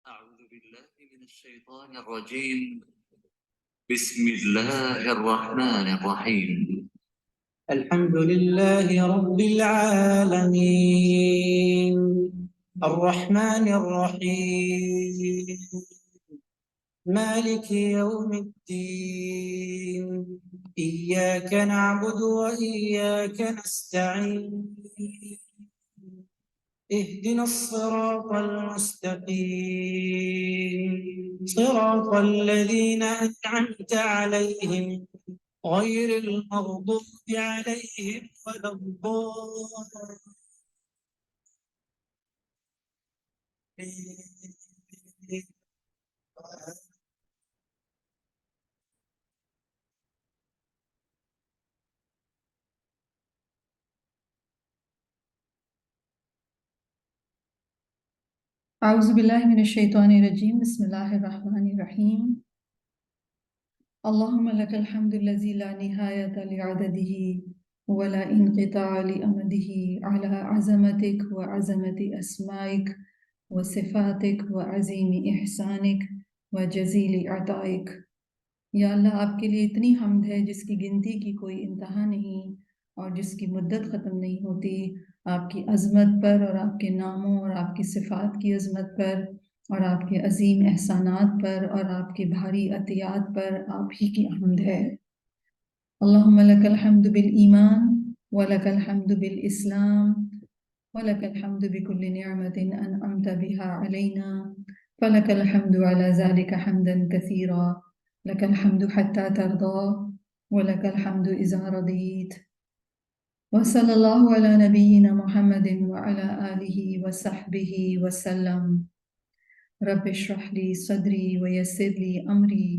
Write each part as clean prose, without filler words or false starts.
أعوذ بالله من الشيطان الرجيم. بسم الله الرحمن الرحيم. الحمد لله رب العالمين الرحمن الرحيم مالك يوم الدين إياك نعبد وإياك نستعين اهدنا الصراط المستقيم صراط الذين أنعمت عليهم غير المغضوب عليهم ولا الضالين. اعوذ باللہ من الشیطان الرجیم بسم اللہ الرحمن الرحیم اللہم لک الحمد الذی لا نہایۃ لعددہ ولا انقطاع لأمدہ علی عظمتک وعظمت اسمائک وصفاتک وعظیم احسانک وجزیل عطائک۔ یا اللہ، آپ کے لیے اتنی حمد ہے جس کی گنتی کی کوئی انتہا نہیں اور جس کی مدت ختم نہیں ہوتی، آپ کی عظمت پر اور آپ کے ناموں اور آپ کی صفات کی عظمت پر اور آپ کے عظیم احسانات پر اور آپ کے بھاری عطیات پر آپ ہی کی حمد ہے۔ اللہم لک الحمد بالایمان ولک الحمد بالاسلام ولک الحمد بكل نعمت انعمت بها علینا فلک الحمد علی ذلک حمدا کثیرا لک الحمد حتی ترضى ولک الحمد اذا رضیت۔ وصلی اللہ علی نبینا محمد وعلی آلہ وصحبہ وسلم۔ رب اشرح لی صدری ویسر لی امری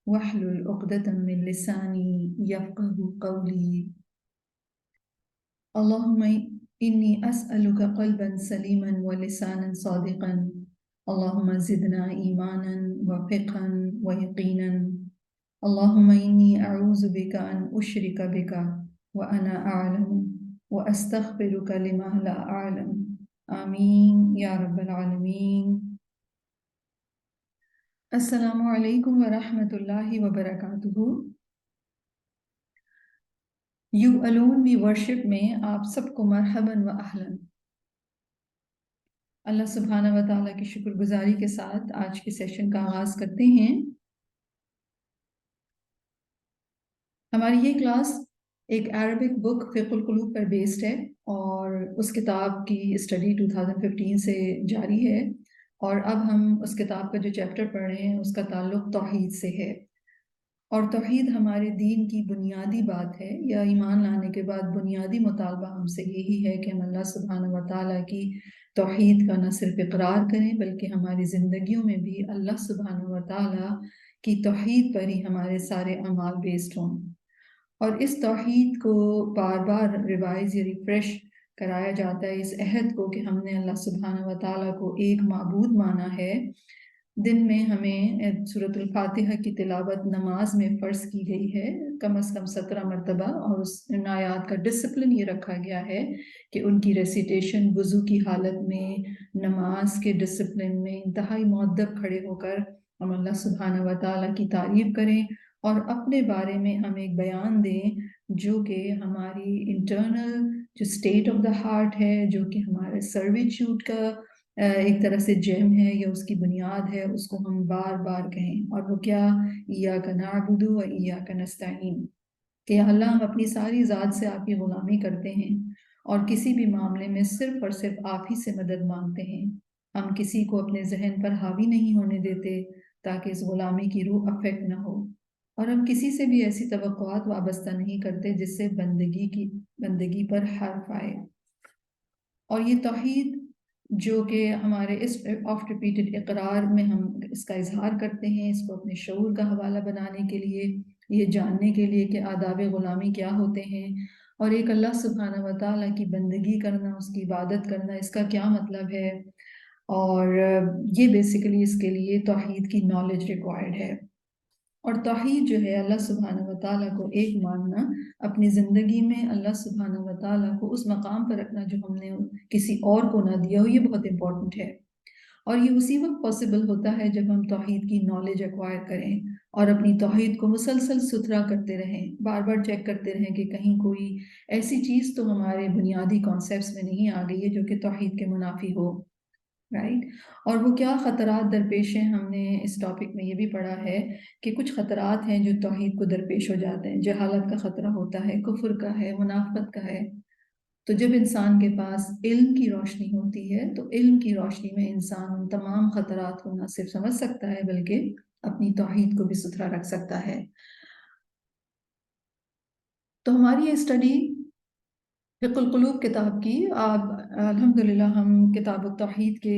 واحلل عقدۃ من لسانی یفقہوا قولی۔ اللہم انی اسألک قلبا سلیما ولسانا صادقا، اللہم زدنا ایمانا وفقہا ویقینا، اللہم انی اعوذ بک ان اشرک بک وانا اعلم واستغفرک لما لا اعلم، آمین یا رب العالمین۔ السلام علیکم ورحمۃ اللہ وبرکاتہ۔ یو الون وی ورشپ میں آپ سب کو مرحباً و اہلاً۔ اللہ سبحانہ و تعالیٰ کی شکر گزاری کے ساتھ آج کے سیشن کا آغاز کرتے ہیں۔ ہماری یہ کلاس ایک عربک بک فقہ القلوب پر بیسڈ ہے اور اس کتاب کی اسٹڈی 2015 سے جاری ہے، اور اب ہم اس کتاب کا جو چیپٹر پڑھ رہے ہیں اس کا تعلق توحید سے ہے۔ اور توحید ہمارے دین کی بنیادی بات ہے، یا ایمان لانے کے بعد بنیادی مطالبہ ہم سے یہی ہے کہ ہم اللہ سبحانہ و تعالیٰ کی توحید کا نہ صرف اقرار کریں بلکہ ہماری زندگیوں میں بھی اللہ سبحانہ و تعالیٰ کی توحید پر ہی ہمارے سارے اعمال بیسڈ ہوں۔ اور اس توحید کو بار بار ریوائز یا ریفریش کرایا جاتا ہے، اس عہد کو کہ ہم نے اللہ سبحانہ و تعالیٰ کو ایک معبود مانا ہے۔ دن میں ہمیں سورۃ الفاتحہ کی تلاوت نماز میں فرض کی گئی ہے کم از کم 17 مرتبہ، اور ان آیات کا ڈسپلن یہ رکھا گیا ہے کہ ان کی ریسیٹیشن وضو کی حالت میں، نماز کے ڈسپلن میں انتہائی مؤدب کھڑے ہو کر ہم اللہ سبحانہ و تعالیٰ کی تعریف کریں اور اپنے بارے میں ہم ایک بیان دیں جو کہ ہماری انٹرنل جو اسٹیٹ آف دا ہارٹ ہے، جو کہ ہمارے سرویچیوڈ کا ایک طرح سے جیم ہے یا اس کی بنیاد ہے، اس کو ہم بار بار کہیں۔ اور وہ کیا؟ ایاک نعبد و ایاک نستعین، کہ اللہ ہم اپنی ساری ذات سے آپ کی غلامی کرتے ہیں اور کسی بھی معاملے میں صرف اور صرف آپ ہی سے مدد مانگتے ہیں۔ ہم کسی کو اپنے ذہن پر حاوی نہیں ہونے دیتے تاکہ اس غلامی کی روح افیکٹ نہ ہو، اور ہم کسی سے بھی ایسی توقعات وابستہ نہیں کرتے جس سے بندگی پر حرف آئے۔ اور یہ توحید جو کہ ہمارے اس آفٹ ریپیٹڈ اقرار میں ہم اس کا اظہار کرتے ہیں، اس کو اپنے شعور کا حوالہ بنانے کے لیے، یہ جاننے کے لیے کہ آداب غلامی کیا ہوتے ہیں اور ایک اللہ سبحانہ و تعالیٰ کی بندگی کرنا، اس کی عبادت کرنا، اس کا کیا مطلب ہے، اور یہ بیسیکلی اس کے لیے توحید کی نالج ریکوائرڈ ہے۔ اور توحید جو ہے اللہ سبحانہ و تعالیٰ کو ایک ماننا، اپنی زندگی میں اللہ سبحانہ و تعالیٰ کو اس مقام پر رکھنا جو ہم نے کسی اور کو نہ دیا ہو، یہ بہت امپورٹنٹ ہے۔ اور یہ اسی وقت پاسبل ہوتا ہے جب ہم توحید کی نالج ایکوائر کریں اور اپنی توحید کو مسلسل ستھرا کرتے رہیں، بار بار چیک کرتے رہیں کہ کہیں کوئی ایسی چیز تو ہمارے بنیادی کانسیپٹس میں نہیں آ گئی ہے جو کہ توحید کے منافی ہو، رائٹ؟ اور وہ کیا خطرات درپیش ہیں، ہم نے اس ٹاپک میں یہ بھی پڑھا ہے کہ کچھ خطرات ہیں جو توحید کو درپیش ہو جاتے ہیں۔ جہالت کا خطرہ ہوتا ہے، کفر کا ہے، منافقت کا ہے۔ تو جب انسان کے پاس علم کی روشنی ہوتی ہے تو علم کی روشنی میں انسان ان تمام خطرات کو نہ صرف سمجھ سکتا ہے بلکہ اپنی توحید کو بھی ستھرا رکھ سکتا ہے۔ تو ہماری یہ اسٹڈی فقہ القلوب کتاب کی الحمدللہ ہم کتاب التوحید کے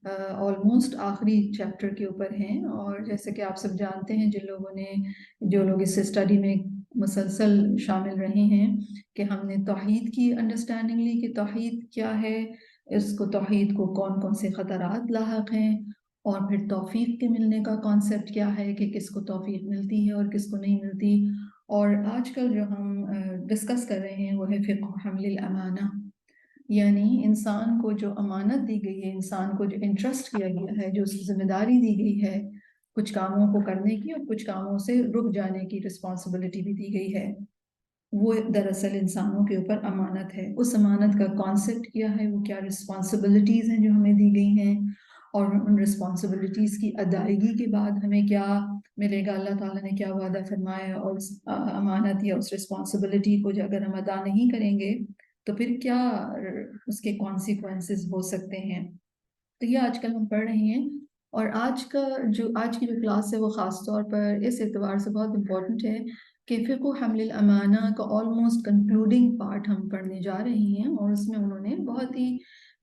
آلموسٹ آخری چیپٹر کے اوپر ہیں، اور جیسے کہ آپ سب جانتے ہیں جو لوگ اس اسٹڈی میں مسلسل شامل رہے ہیں کہ ہم نے توحید کی انڈرسٹینڈنگ لی کہ توحید کیا ہے، توحید کو کون کون سے خطرات لاحق ہیں، اور پھر توفیق کے ملنے کا کانسیپٹ کیا ہے کہ کس کو توفیق ملتی ہے اور کس کو نہیں ملتی۔ اور آج کل جو ہم ڈسکس کر رہے ہیں وہ ہے فقہ حمل الامانہ، یعنی انسان کو جو امانت دی گئی ہے، انسان کو جو انٹرسٹ کیا گیا ہے، جو اس کی ذمہ داری دی گئی ہے کچھ کاموں کو کرنے کی اور کچھ کاموں سے رک جانے کی رسپانسبلٹی بھی دی گئی ہے، وہ دراصل انسانوں کے اوپر امانت ہے۔ اس امانت کا کانسیپٹ کیا ہے، وہ کیا رسپانسبلٹیز ہیں جو ہمیں دی گئی ہیں، اور ان رسپانسبلٹیز کی ادائیگی کے بعد ہمیں کیا ملے گا، اللہ تعالیٰ نے کیا وعدہ فرمایا، اور اس امانت یا اس رسپانسبلٹی کو اگر ہم ادا نہیں کریں گے تو پھر کیا اس کے کانسیکوینسز ہو سکتے ہیں۔ تو یہ آج کل ہم پڑھ رہے ہیں، اور آج کی جو کلاس ہے وہ خاص طور پر اس اعتبار سے بہت امپورٹنٹ ہے کہ فقہ حمل الامانہ کا آلموسٹ کنکلوڈنگ پارٹ ہم پڑھنے جا رہے ہیں، اور اس میں انہوں نے بہت ہی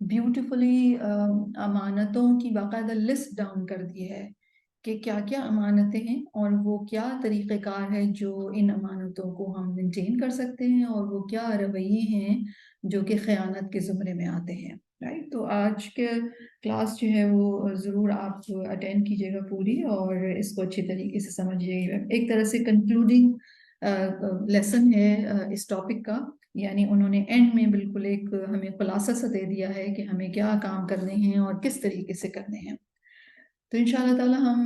بیوٹیفلی امانتوں کی باقاعدہ لسٹ ڈاؤن کر دی ہے کہ کیا کیا امانتیں ہیں اور وہ کیا طریقہ کار ہے جو ان امانتوں کو ہم مینٹین کر سکتے ہیں، اور وہ کیا رویے ہیں جو کہ خیانت کے زمرے میں آتے ہیں، رائٹ؟ تو آج کے کلاس جو ہے وہ ضرور آپ اٹینڈ کیجیے گا پوری، اور اس کو اچھی طریقے سے سمجھیے گا۔ ایک طرح سے کنکلوڈنگ لیسن ہے اس ٹاپک کا، یعنی انہوں نے اینڈ میں بالکل ایک ہمیں خلاصہ سا دے دیا ہے کہ ہمیں کیا کام کرنے ہیں اور کس طریقے سے کرنے ہیں۔ تو انشاءاللہ تعالی ہم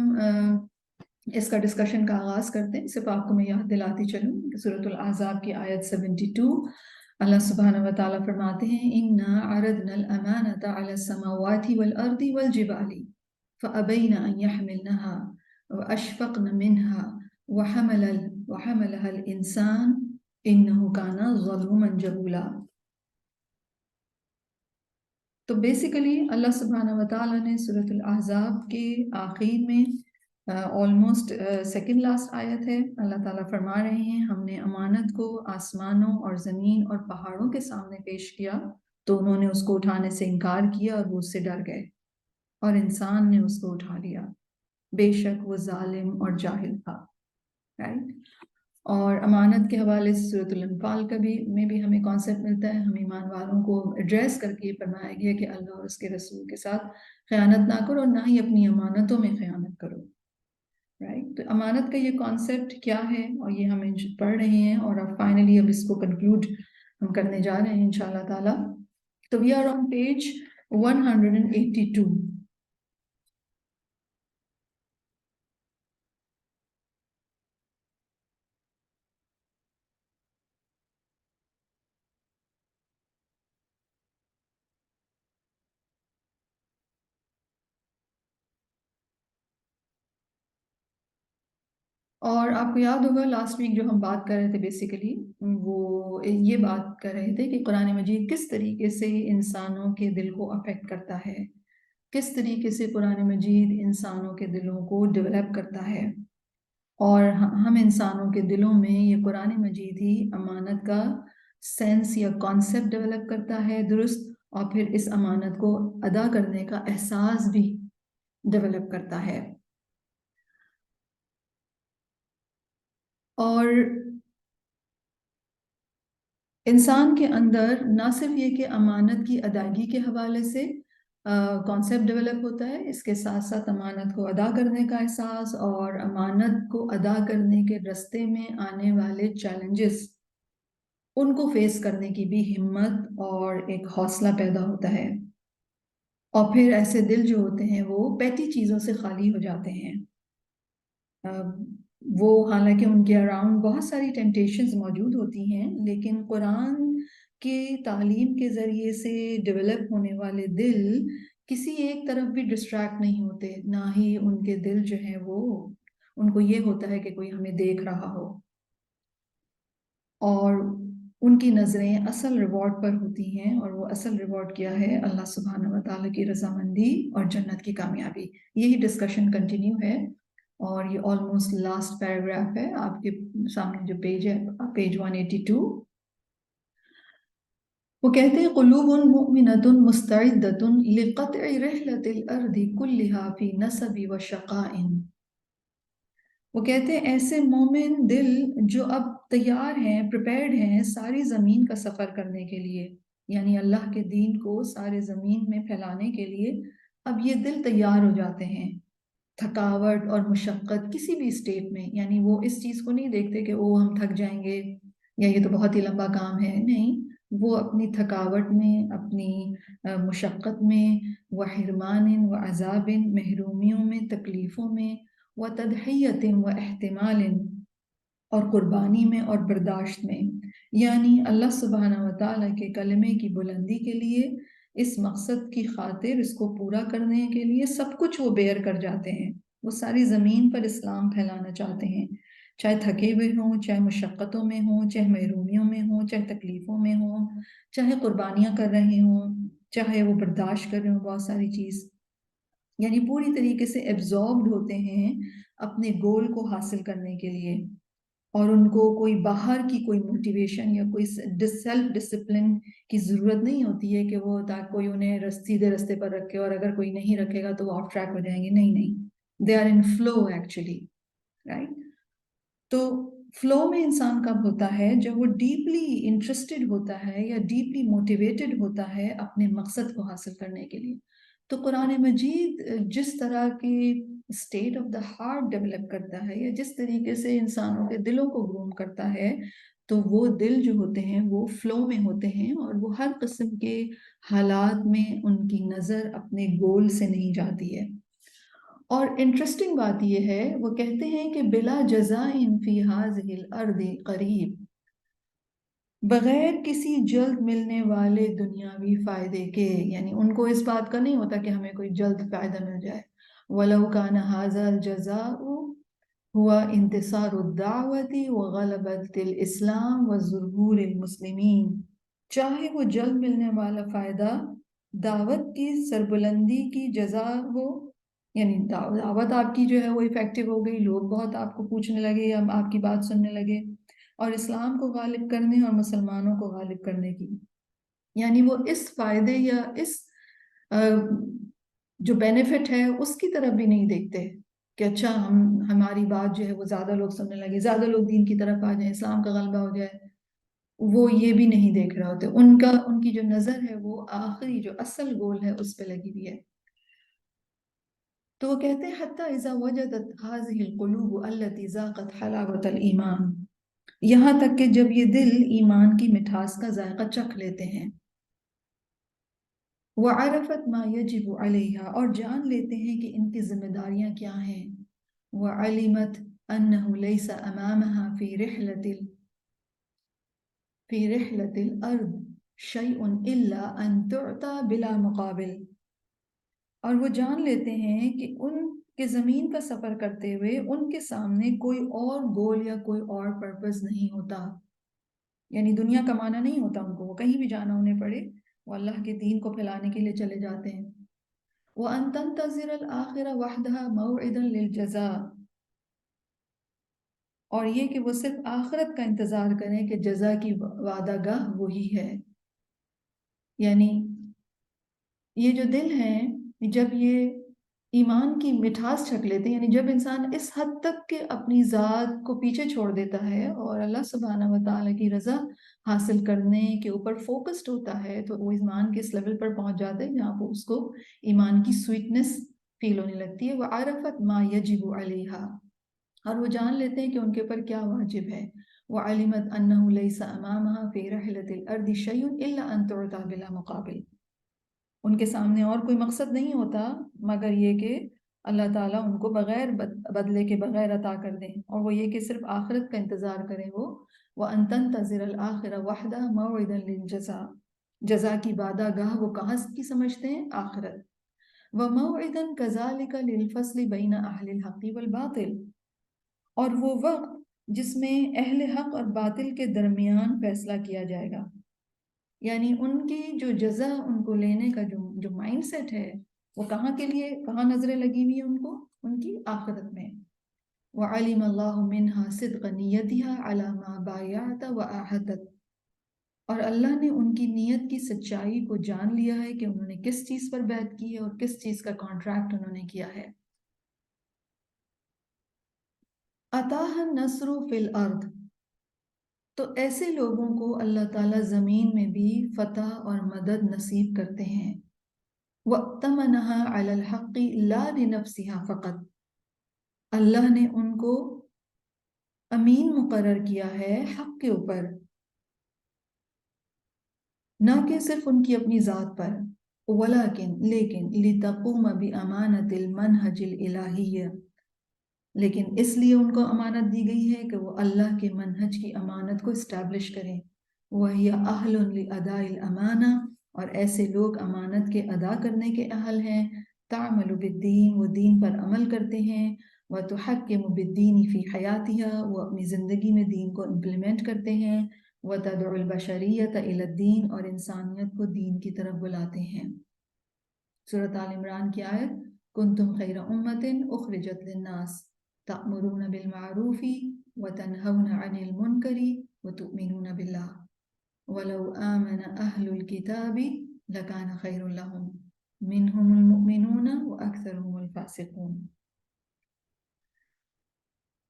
اس کا ڈسکشن کا آغاز کرتے ہیں۔ صرف آپ کو میں یاد دلاتی چلوں کہ سورۃ الاحزاب کی آیت 72 اللہ سبحانہ و تعالیٰ فرماتے ہیں اِنَّا عَرَضْنَا الْأَمَانَةَ عَلَى السَّمَاوَاتِ وَالْأَرْضِ وَالْجِبَالِ فَأَبَيْنَ أَن يَحْمِلْنَهَا وَأَشْفَقْنَ مِنْهَا وَحَمَلَهَا الْإِنسَانُ إِنَّهُ كَانَ ظَلُومًا جَهُولًا۔ تو بیسیکلی اللہ سبحانہ و تعالیٰ نے سورۃ الاحزاب کے آخر میں آلموسٹ سیکنڈ لاسٹ آیت ہے، اللہ تعالیٰ فرما رہے ہیں ہم نے امانت کو آسمانوں اور زمین اور پہاڑوں کے سامنے پیش کیا تو انہوں نے اس کو اٹھانے سے انکار کیا اور وہ اس سے ڈر گئے، اور انسان نے اس کو اٹھا لیا، بے شک وہ ظالم اور جاہل تھا، رائٹ؟ اور امانت کے حوالے سے سورۃ الانفال میں بھی ہمیں کانسیپٹ ملتا ہے، ہم ایمان والوں کو ایڈریس کر کے یہ فرمایا گیا کہ اللہ اور اس کے رسول کے ساتھ خیانت نہ کرو اور نہ ہی اپنی امانتوں میں خیانت کرو، رائٹ؟ تو امانت کا یہ کانسیپٹ کیا ہے، اور یہ ہم پڑھ رہے ہیں، اور اب فائنلی اب اس کو کنکلوڈ ہم کرنے جا رہے ہیں انشاءاللہ تعالی۔ تو وی آر آن پیج 182۔ اور آپ کو یاد ہوگا لاسٹ ویک جو ہم بات کر رہے تھے بیسیکلی وہ یہ بات کر رہے تھے کہ قرآن مجید کس طریقے سے انسانوں کے دل کو افیکٹ کرتا ہے، کس طریقے سے قرآن مجید انسانوں کے دلوں کو ڈیولپ کرتا ہے، اور ہم انسانوں کے دلوں میں یہ قرآن مجید ہی امانت کا سینس یا کانسیپٹ ڈیولپ کرتا ہے درست، اور پھر اس امانت کو ادا کرنے کا احساس بھی ڈیولپ کرتا ہے۔ اور انسان کے اندر نہ صرف یہ کہ امانت کی ادائیگی کے حوالے سے کانسیپٹ ڈیولپ ہوتا ہے، اس کے ساتھ ساتھ امانت کو ادا کرنے کا احساس اور امانت کو ادا کرنے کے راستے میں آنے والے چیلنجز ان کو فیس کرنے کی بھی ہمت اور ایک حوصلہ پیدا ہوتا ہے۔ اور پھر ایسے دل جو ہوتے ہیں وہ پیٹی چیزوں سے خالی ہو جاتے ہیں. وہ حالانکہ ان کے اراؤنڈ بہت ساری ٹیمپٹیشنز موجود ہوتی ہیں، لیکن قرآن کے تعلیم کے ذریعے سے ڈیولپ ہونے والے دل کسی ایک طرف بھی ڈسٹریکٹ نہیں ہوتے، نہ ہی ان کے دل جو ہیں وہ ان کو یہ ہوتا ہے کہ کوئی ہمیں دیکھ رہا ہو، اور ان کی نظریں اصل ریوارڈ پر ہوتی ہیں، اور وہ اصل ریوارڈ کیا ہے؟ اللہ سبحانہ و تعالیٰ کی رضامندی اور جنت کی کامیابی. یہی ڈسکشن کنٹینیو ہے، اور یہ آلموسٹ لاسٹ پیراگراف ہے. آپ کے سامنے جو پیج ہے، پیج 182. وہ کہتے ہیں قلوب مؤمنۃ مستعدۃ لقطع رحلۃ الارض کلھا فی نصب و شقاء. وہ کہتے ہیں ایسے مومن دل جو اب تیار ہیں، پریپیرڈ ہیں ساری زمین کا سفر کرنے کے لیے، یعنی اللہ کے دین کو سارے زمین میں پھیلانے کے لیے اب یہ دل تیار ہو جاتے ہیں. تھکاوٹ اور مشقت کسی بھی اسٹیٹ میں، یعنی وہ اس چیز کو نہیں دیکھتے کہ او ہم تھک جائیں گے یا یہ تو بہت ہی لمبا کام ہے. نہیں، وہ اپنی تھکاوٹ میں، اپنی مشقت میں، و حرمان و عذاب، محرومیوں میں، تکلیفوں میں، و تضحیت و احتمال، اور قربانی میں اور برداشت میں، یعنی اللہ سبحانہ و تعالیٰ کے کلمے کی بلندی کے لیے، اس مقصد کی خاطر، اس کو پورا کرنے کے لیے سب کچھ وہ بیئر کر جاتے ہیں. وہ ساری زمین پر اسلام پھیلانا چاہتے ہیں، چاہے تھکے ہوئے ہوں، چاہے مشقتوں میں ہوں، چاہے محرومیوں میں ہوں، چاہے تکلیفوں میں ہوں، چاہے قربانیاں کر رہے ہوں، چاہے وہ برداشت کر رہے ہوں بہت ساری چیز، یعنی پوری طریقے سے ایبزاربڈ ہوتے ہیں اپنے گول کو حاصل کرنے کے لیے. اور ان کو کوئی باہر کی کوئی موٹیویشن یا کوئی سیلف ڈسپلن کی ضرورت نہیں ہوتی ہے کہ وہ کوئی انہیں سیدھے رستے پر رکھے، اور اگر کوئی نہیں رکھے گا تو وہ آف ٹریک ہو جائیں گے. نہیں، they are in flow actually, right. تو فلو میں انسان کب ہوتا ہے؟ جب وہ ڈیپلی انٹرسٹڈ ہوتا ہے یا ڈیپلی موٹیویٹڈ ہوتا ہے اپنے مقصد کو حاصل کرنے کے لیے. تو قرآن مجید جس طرح کی state of the heart develop کرتا ہے، یا جس طریقے سے انسانوں کے دلوں کو گروم کرتا ہے، تو وہ دل جو ہوتے ہیں وہ فلو میں ہوتے ہیں، اور وہ ہر قسم کے حالات میں ان کی نظر اپنے گول سے نہیں جاتی ہے. اور انٹرسٹنگ بات یہ ہے، وہ کہتے ہیں کہ بلا جزاء فی ہذہ الارض قریب، بغیر کسی جلد ملنے والے دنیاوی فائدے کے، یعنی ان کو اس بات کا نہیں ہوتا کہ ہمیں کوئی جلد فائدہ مل جائے. وَلَوْ كَانَ هَذَا الْجَزَاءُ هُوَ انتصار الدعوة وغلبة الاسلام وظہور المسلمین. چاہے وہ جلد ملنے والا فائدہ دعوت کی سربلندی کی جزا ہو، یعنی دعوت آپ کی جو ہے وہ افیکٹو ہو گئی، لوگ بہت آپ کو پوچھنے لگے یا آپ کی بات سننے لگے، اور اسلام کو غالب کرنے اور مسلمانوں کو غالب کرنے کی، یعنی وہ اس فائدے یا اس جو بینیفٹ ہے اس کی طرف بھی نہیں دیکھتے کہ اچھا ہماری بات جو ہے وہ زیادہ لوگ سننے لگے، زیادہ لوگ دین کی طرف آ جائیں، اسلام کا غلبہ ہو جائے. وہ یہ بھی نہیں دیکھ رہے ہوتے. ان کی جو نظر ہے وہ آخری جو اصل گول ہے اس پہ لگی ہوئی ہے. تو وہ کہتے ہیں حتی اذا وجدت هذه القلوب التي ذاقت حلاوة الایمان، یہاں تک کہ جب یہ دل ایمان کی مٹھاس کا ذائقہ چکھ لیتے ہیں، وعرفت ما یجب علیہا، اور جان لیتے ہیں کہ ان کی ذمہ داریاں کیا ہیں، وعلمت انہ لیس امامہا فی رحلت الارض شیء الا ان تعطى بلا مقابل، اور وہ جان لیتے ہیں کہ ان کے زمین کا سفر کرتے ہوئے ان کے سامنے کوئی اور گول یا کوئی اور پرپز نہیں ہوتا، یعنی دنیا کمانا نہیں ہوتا ان کو، وہ کہیں بھی جانا انہیں پڑے وہ اللہ کے دین کو پھیلانے کے لیے چلے جاتے ہیں. وَأَن تَنْتَظِرَ الْآخِرَ وَحْدَهَا مَوْعِدًا لِلْجَزَاءِ، اور یہ کہ وہ صرف آخرت کا انتظار کریں کہ جزا کی وعدہ گاہ وہی ہے. یعنی یہ جو دل ہیں جب یہ ایمان کی مٹھاس چھک لیتے ہیں، یعنی جب انسان اس حد تک کہ اپنی ذات کو پیچھے چھوڑ دیتا ہے اور اللہ سبحانہ و تعالیٰ کی رضا حاصل کرنے کے اوپر فوکسڈ ہوتا ہے، تو وہ ایمان کے اس لیول پر پہنچ جاتا ہے جہاں وہ اس کو ایمان کی سویٹنس فیل ہونے لگتی ہے. وَعَرَفَتْ مَا يَجِبُ عَلَيْهَا، اور وہ جان لیتے ہیں کہ ان کے اوپر کیا واجب ہے. وَعَلِمَتْ أَنَّهُ لَيْسَ أَمَامَهَا فِي رَحْلَةِ الْأَرْضِ شَيْءٌ إِلَّا أَن تُعْطَى بِلَا مُقَابِلٍ، ان کے سامنے اور کوئی مقصد نہیں ہوتا مگر یہ کہ اللہ تعالیٰ ان کو بغیر بدلے کے بغیر عطا کر دیں، اور وہ یہ کہ صرف آخرت کا انتظار کریں وہ وَأَن تَنْتَظِرَ الْآخِرَ وَحْدَهَ مَوْعِدًا لِلْجَزَاءِ، جزا کی وعدہ گاہ وہ کہاں کی سمجھتے ہیں؟ آخرت۔ وَمَوْعِدًا كَذَلِكَ لِلْفَصْلِ بَيْنَ أَهْلِ الْحَقِّ وَالْبَاطِلِ، اور وہ وقت جس میں اہل حق اور باطل کے درمیان فیصلہ کیا جائے گا، یعنی ان کی جو جزا ان کو لینے کا جو مائنڈ سیٹ ہے وہ کہاں کے لیے، کہاں نظریں لگی ہوئی ہیں ان کو؟ ان کی آخرت میں۔ وَعَلِمَ اللَّهُ مِنْهَا صِدْقَ نِيَّتِهَا عَلَى مَا بَايَعَتَ وَأَعْهَدَتْ، اور اللہ نے ان کی نیت کی سچائی کو جان لیا ہے کہ انہوں نے کس چیز پر بیعت کی ہے اور کس چیز کا کانٹریکٹ انہوں نے کیا ہے۔ أَتَاهَا النَّصْرُ فِي الْأَرْضِ، تو ایسے لوگوں کو اللہ تعالیٰ زمین میں بھی فتح اور مدد نصیب کرتے ہیں۔ وَأْتَمَنَهَا عَلَى الْحَقِّ لَا لِنَفْسِهَا فَقَط، اللہ نے ان کو امین مقرر کیا ہے حق کے اوپر، نہ کہ صرف ان کی اپنی ذات پر، لیکن لِتَقُومَ بِأَمَانَةِ الْمَنْهَجِ الْإِلَٰهِيَّةِ، لیکن اس لیے ان کو امانت دی گئی ہے کہ وہ اللہ کے منہج کی امانت کو اسٹیبلش کریں۔ وَهِيَ أَهْلٌ لِأَدَاءِ الْأَمَانَةِ، اور ایسے لوگ امانت کے ادا کرنے کے اہل ہیں۔ تعمل بالدین، وہ دین پر عمل کرتے ہیں۔ وتحکم بالدین فی حیاتها، وہ اپنی زندگی میں دین کو امپلیمنٹ کرتے ہیں۔ وتدعو البشریۃ الی الدین، اور انسانیت کو دین کی طرف بلاتے ہیں۔ سورۃ آل عمران کی آیت کنتم خیر امۃ اخرجت للناس تأمرون بالمعروف وتنہون عن المنکر وتؤمنون باللہ وَلَوْ آمَنَ أَهْلُ الْكِتَابِ لَكَانَ خَيْرٌ لَهُمْ مِنْهُمُ الْمُؤْمِنُونَ وَأَكْثَرُهُمُ الْفَاسِقُونَ۔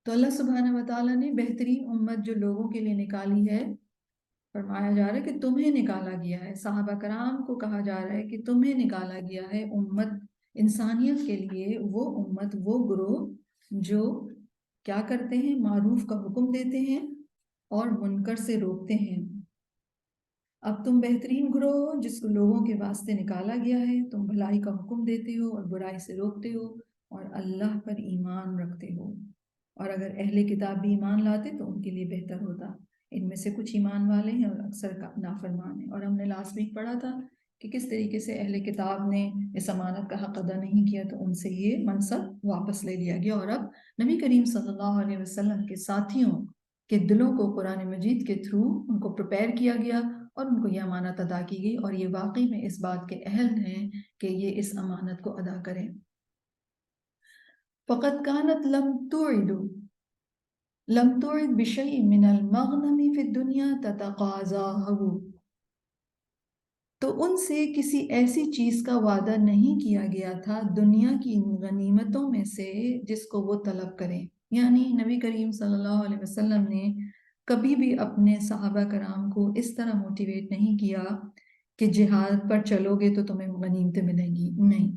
تو اللہ سبحانہ وتعالیٰ نے بہترین امت جو لوگوں کے لیے نکالی ہے، فرمایا جا رہا ہے کہ تمہیں نکالا گیا ہے، صحابہ کرام کو کہا جا رہا ہے کہ تمہیں نکالا گیا ہے امت، انسانیت کے لیے وہ امت، وہ گروہ جو کیا کرتے ہیں؟ معروف کا حکم دیتے ہیں اور منکر سے روکتے ہیں۔ اب تم بہترین گروہ ہو جس کو لوگوں کے واسطے نکالا گیا ہے، تم بھلائی کا حکم دیتے ہو اور برائی سے روکتے ہو اور اللہ پر ایمان رکھتے ہو، اور اگر اہل کتاب بھی ایمان لاتے تو ان کے لیے بہتر ہوتا۔ ان میں سے کچھ ایمان والے ہیں اور اکثر نافرمان ہیں، اور ہم نے لاسٹ ویک پڑھا تھا کہ کس طریقے سے اہل کتاب نے اس امانت کا حق ادا نہیں کیا تو ان سے یہ منصب واپس لے لیا گیا، اور اب نبی کریم صلی اللہ علیہ وسلم کے ساتھیوں کے دلوں کو قرآن مجید کے تھرو ان کو پریپئر کیا گیا اور ان کو یہ امانت ادا کی گئی، اور یہ واقعی میں اس بات کے اہل ہیں کہ یہ اس امانت کو ادا کریں۔ فَقَدْ كَانَتْ لَمْ تُعِدْ بِشَيْءٍ مِّنَ الْمَغْنَمِ فِي الدُّنْيَا تَتَقَاضَاهُ، تو ان سے کسی ایسی چیز کا وعدہ نہیں کیا گیا تھا دنیا کی غنیمتوں میں سے جس کو وہ طلب کریں، یعنی نبی کریم صلی اللہ علیہ وسلم نے کبھی بھی اپنے صحابہ کرام کو اس طرح موٹیویٹ نہیں کیا کہ جہاد پر چلو گے تو تمہیں غنیمتیں ملیں گی، نہیں،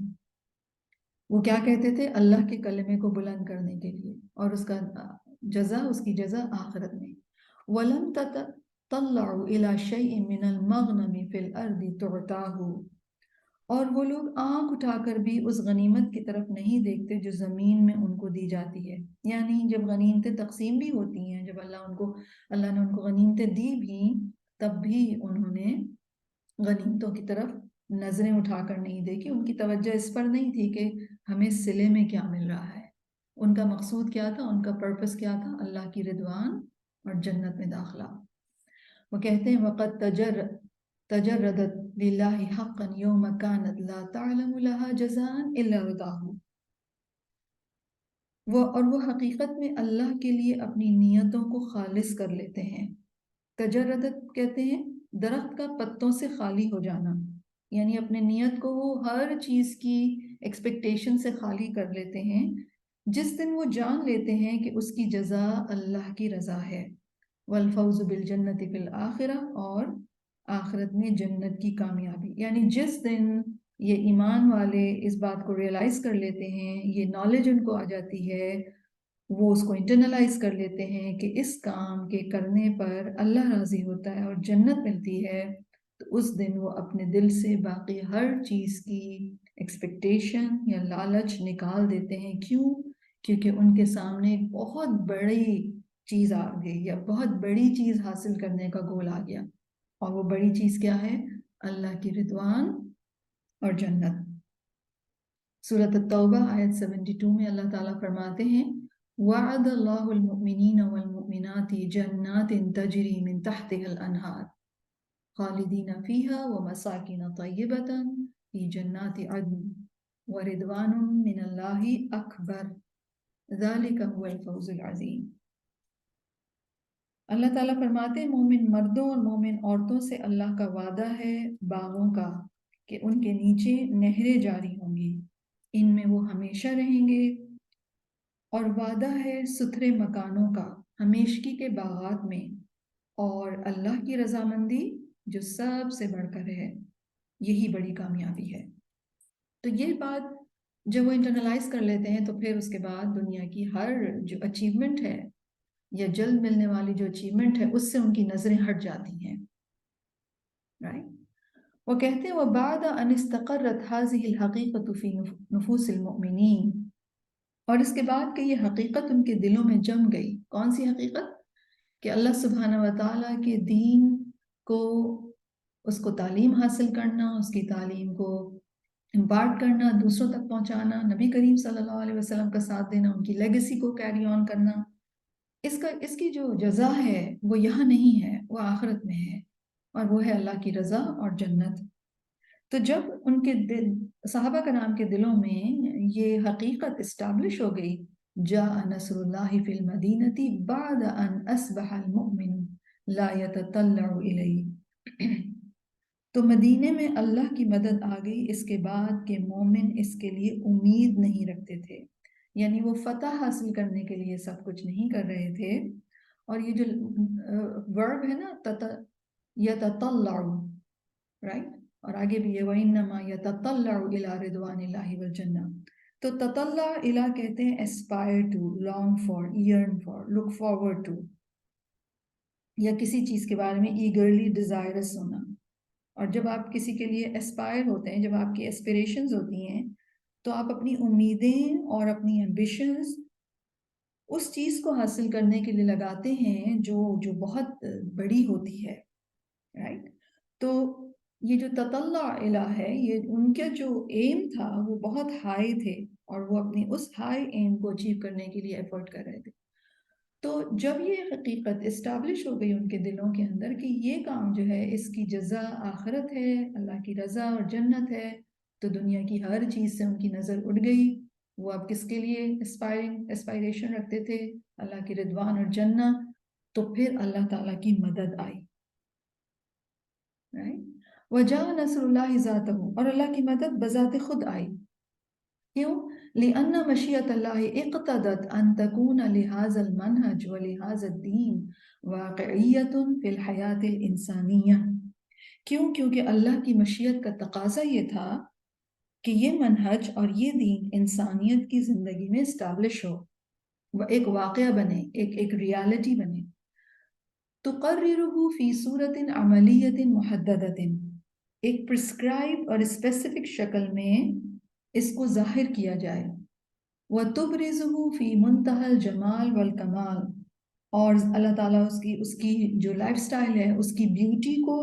وہ کیا کہتے تھے؟ اللہ کے کلمے کو بلند کرنے کے لیے، اور اس کی جزا آخرت میں۔ وَلَمْ تَطَّلَّعُوا إِلَى شَيْءٍ مِّنَ الْمَغْنَمِ فِي الْأَرْضِ تُعْطَاهُ، اور وہ لوگ آنکھ اٹھا کر بھی اس غنیمت کی طرف نہیں دیکھتے جو زمین میں ان کو دی جاتی ہے، یعنی جب غنیمتیں تقسیم بھی ہوتی ہیں، جب اللہ نے ان کو غنیمتیں دی بھی، تب بھی انہوں نے غنیمتوں کی طرف نظریں اٹھا کر نہیں دیکھی، ان کی توجہ اس پر نہیں تھی کہ ہمیں صلے میں کیا مل رہا ہے، ان کا مقصود کیا تھا، ان کا پرپس کیا تھا؟ اللہ کی رضوان اور جنت میں داخلہ۔ وہ کہتے ہیں وَقَدْ تَجَرَّدَتْ لِلَّهِ حَقًّا يَوْمَ كَانَتْ لَا تَعْلَمُ لَهَا جَزَاءً إِلَّا رِضَاهُ، وہ حقیقت میں اللہ کے لیے اپنی نیتوں کو خالص کر لیتے ہیں۔ تجردت کہتے ہیں درخت کا پتوں سے خالی ہو جانا، یعنی اپنے نیت کو وہ ہر چیز کی ایکسپیکٹیشن سے خالی کر لیتے ہیں جس دن وہ جان لیتے ہیں کہ اس کی جزا اللہ کی رضا ہے۔ والفوز بالجنت فی الآخرہ، اور آخرت میں جنت کی کامیابی، یعنی جس دن یہ ایمان والے اس بات کو ریئلائز کر لیتے ہیں، یہ نالج ان کو آ جاتی ہے، وہ اس کو انٹرنلائز کر لیتے ہیں کہ اس کام کے کرنے پر اللہ راضی ہوتا ہے اور جنت ملتی ہے، تو اس دن وہ اپنے دل سے باقی ہر چیز کی ایکسپیکٹیشن یا لالچ نکال دیتے ہیں. کیوں؟ کیونکہ ان کے سامنے ایک بہت بڑی چیز آ گئی یا بہت بڑی چیز حاصل کرنے کا گول آ گیا. اور وہ بڑی چیز کیا ہے؟ اللہ کی رضوان اور جنت. سورۃ التوبہ آیت 72 میں اللہ تعالیٰ فرماتے ہیں وعد اللہ المؤمنین والمؤمنات جنات تجری من تحتها الانہار خالدین فیہا ومساکن طیبۃ فی جنات عدن ورضوان من اللہ اکبر ذالک هو الفوز العظیم. اللہ تعالیٰ فرماتے ہیں مومن مردوں اور مومن عورتوں سے اللہ کا وعدہ ہے باغوں کا کہ ان کے نیچے نہریں جاری ہوں گی، ان میں وہ ہمیشہ رہیں گے. اور وعدہ ہے ستھرے مکانوں کا ہمیشگی کے باغات میں، اور اللہ کی رضامندی جو سب سے بڑھ کر ہے، یہی بڑی کامیابی ہے. تو یہ بات جب وہ انٹرنلائز کر لیتے ہیں تو پھر اس کے بعد دنیا کی ہر جو اچیومنٹ ہے یا جلد ملنے والی جو اچیومنٹ ہے اس سے ان کی نظریں ہٹ جاتی ہیں. رائٹ؟ وہ کہتے ہیں وَبَعْدَ أَنِ اسْتَقَرَّتْ هَذِهِ الْحَقِيقَةُ فِي نُفُوسِ الْمُؤْمِنِينَ، اور اس کے بعد کہ یہ حقیقت ان کے دلوں میں جم گئی. کون سی حقیقت؟ کہ اللہ سبحانہ و تعالیٰ کے دین کو، اس کو تعلیم حاصل کرنا، اس کی تعلیم کو امپارٹ کرنا، دوسروں تک پہنچانا، نبی کریم صلی اللہ علیہ وسلم کا ساتھ دینا، ان کی لیگیسی کو کیری آن کرنا، اس کی جو جزا ہے وہ یہاں نہیں ہے، وہ آخرت میں ہے، اور وہ ہے اللہ کی رضا اور جنت. تو جب ان کے صحابہ کرام کے دلوں میں یہ حقیقت اسٹیبلش ہو گئی جاء نصر اللہ فی المدینہ بعد ان اصبح المؤمن لا يتطلع الیہ، تو مدینے میں اللہ کی مدد آ گئی اس کے بعد کہ مومن اس کے لیے امید نہیں رکھتے تھے. یعنی وہ فتح حاصل کرنے کے لیے سب کچھ نہیں کر رہے تھے. اور یہ جو ورب ہے نا یتطلع، رائٹ، اور آگے بھی ہے وَإِنَّمَا يَتَطَلَّعُ إِلَىٰ رِضْوَانِ اللَّهِ وَالْجَنَّةِ. تو تطلع الا کہتے ہیں aspire to, long for, yearn for, look forward to، یا کسی چیز کے بارے میں eagerly desirous ہونا. اور جب آپ کسی کے لیے اسپائر ہوتے ہیں، جب آپ کی اسپریشنز ہوتی ہیں، تو آپ اپنی امیدیں اور اپنی ایمبیشنز اس چیز کو حاصل کرنے کے لیے لگاتے ہیں جو بہت بڑی ہوتی ہے. رائٹ؟ تو یہ جو تطلع الہ ہے، یہ ان کا جو ایم تھا وہ بہت ہائی تھے، اور وہ اپنی اس ہائی ایم کو اچیو کرنے کے لیے ایفرٹ کر رہے تھے. تو جب یہ حقیقت اسٹیبلش ہو گئی ان کے دلوں کے اندر کہ یہ کام جو ہے اس کی جزا آخرت ہے، اللہ کی رضا اور جنت ہے، تو دنیا کی ہر چیز سے ان کی نظر اٹھ گئی. وہ اب کس کے لیے اسپائریشن رکھتے تھے؟ اللہ کی رضوان اور جنت. تو پھر اللہ تعالیٰ کی مدد آئی. وجاء نصر اللہ ذاتہ، اور اللہ کی مدد بذات خود آئی. کیوں؟ لأن مشیت اللہ اقتضت ان تکون لہذا المنہج ولہذا الدین واقعیت فی الحیات الانسانیہ. کیوں؟ کیونکہ اللہ کی مشیت کا تقاضا یہ تھا کہ یہ منہج اور یہ دین انسانیت کی زندگی میں اسٹیبلش ہو، وہ ایک واقعہ بنے، ایک ریالٹی بنے. تقررہ فی صورت عملیت محددت، ایک پرسکرائب اور اسپیسیفک شکل میں اس کو ظاہر کیا جائے. وَتُبْرِزُهُ فِي مُنْتَهَى الْجَمَالِ وَالْكَمَالِ، اور اللہ تعالیٰ اس کی جو لائف سٹائل ہے، اس کی بیوٹی کو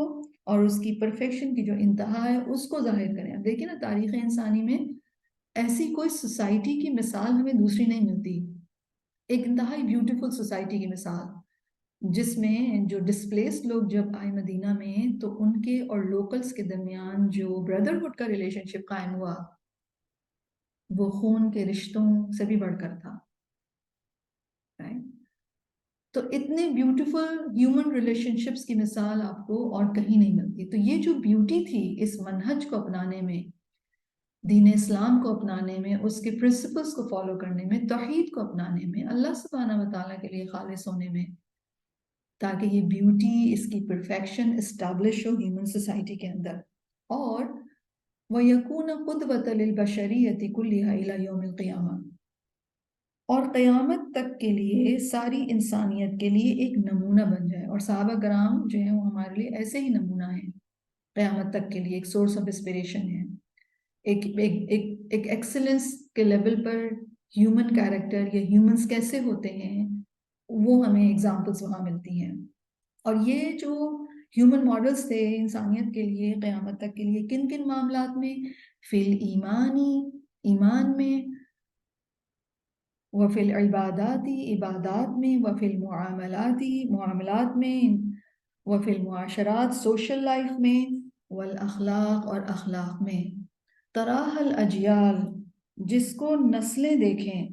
اور اس کی پرفیکشن کی جو انتہا ہے اس کو ظاہر کریں. اب دیکھیں نا، تاریخ انسانی میں ایسی کوئی سوسائٹی کی مثال ہمیں دوسری نہیں ملتی. ایک انتہائی بیوٹیفل سوسائٹی کی مثال، جس میں جو ڈسپلیسڈ لوگ جب آئے مدینہ میں تو ان کے اور لوکلز کے درمیان جو بردرہڈ کا ریلیشن شپ قائم ہوا، وہ خون کے رشتوں سے بھی بڑھ کر تھا. تو اتنے بیوٹیفل ہیومن ریلیشن شپس کی مثال آپ کو اور کہیں نہیں ملتی. تو یہ جو بیوٹی تھی اس منہج کو اپنانے میں، دین اسلام کو اپنانے میں، اس کے پرنسپلز کو فالو کرنے میں، توحید کو اپنانے میں، اللہ سبحانہ و تعالیٰ کے لیے خالص ہونے میں، تاکہ یہ بیوٹی، اس کی پرفیکشن اسٹیبلش ہو ہیومن سوسائٹی کے اندر. اور وَيَكُونَ قُدْوَةً لِلْبَشَرِيَّةِ كُلِّهَا إِلَى يَوْمِ الْقِيَامَةِ، اور قیامت تک کے لیے ساری انسانیت کے لیے ایک نمونہ بن جائے. اور صحابہ کرام جو ہیں وہ ہمارے لیے ایسے ہی نمونہ ہیں. قیامت تک کے لیے ایک سورس آف انسپریشن ہے. ایک ایکسلنس کے لیول پر ہیومن کیریکٹر یا ہیومنس کیسے ہوتے ہیں وہ ہمیں ایگزامپلس وہاں ملتی ہیں. اور یہ جو ہیومن ماڈلس تھے انسانیت کے لیے قیامت تک کے لیے کن کن معاملات میں؟ فی الایمانی، ایمان میں، وفی العباداتی، عبادات میں، وفی المعاملاتی، معاملات میں، وفی المعاشرات، سوشل لائف میں، والاخلاق، اور اخلاق میں. تراح الاجیال، جس کو نسلیں دیکھیں،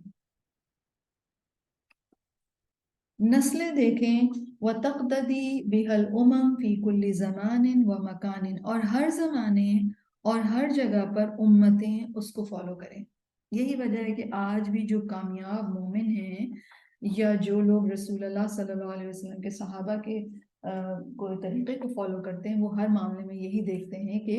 نسلیں دیکھیں، وتقتدی بها الامم فی کل زمان و مکان، اور ہر زمانے اور ہر جگہ پر امتیں اس کو فالو کریں. یہی وجہ ہے کہ آج بھی جو کامیاب مومن ہیں یا جو لوگ رسول اللہ صلی اللہ علیہ وسلم کے صحابہ کے کوئی طریقے کو فالو کرتے ہیں، وہ ہر معاملے میں یہی دیکھتے ہیں کہ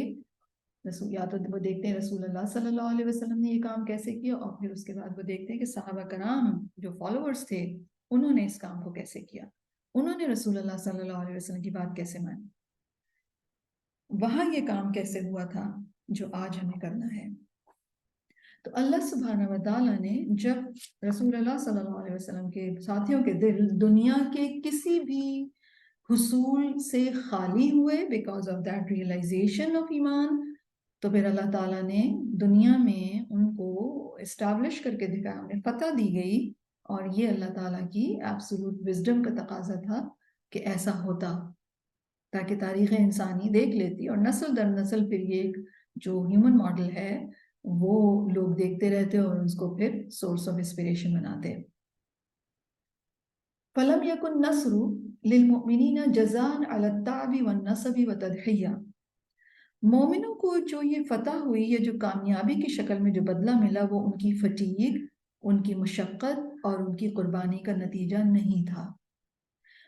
یا تو وہ دیکھتے ہیں رسول اللہ صلی اللہ علیہ وسلم نے یہ کام کیسے کیا، اور پھر اس کے بعد وہ دیکھتے ہیں کہ صحابہ کرام جو فالوورز تھے انہوں نے اس کام کو کیسے کیا، انہوں نے رسول اللہ صلی اللہ علیہ وسلم کی بات کیسے مانی، وہاں یہ کام کیسے ہوا تھا جو آج ہمیں کرنا ہے. تو اللہ سبحانہ و تعالیٰ نے جب رسول اللہ صلی اللہ علیہ وسلم کے ساتھیوں کے دل دنیا کے کسی بھی حصول سے خالی ہوئے because of that realisation of ایمان، تو پھر اللہ تعالیٰ نے دنیا میں ان کو اسٹیبلش کر کے دکھایا، انہیں فتح دی گئی. اور یہ اللہ تعالیٰ کی ایبسولوٹ وزڈم کا تقاضا تھا کہ ایسا ہوتا، تاکہ تاریخ انسانی دیکھ لیتی اور نسل در نسل پھر یہ ایک جو ہیومن ماڈل ہے وہ لوگ دیکھتے رہتے اور اس کو پھر سورس آف انسپریشن بناتے. فَلَمْ يَكُنْ نَصْرُ لِلْمُؤْمِنِينَ جَزَاءً عَلَى التَّعْبِ وَالنَّصَبِ وَتَضْحِيَّةٍ. مومنوں کو جو یہ فتح ہوئی یا جو کامیابی کی شکل میں جو بدلہ ملا وہ ان کی فٹیگ، ان کی مشقت اور ان کی قربانی کا نتیجہ نہیں تھا.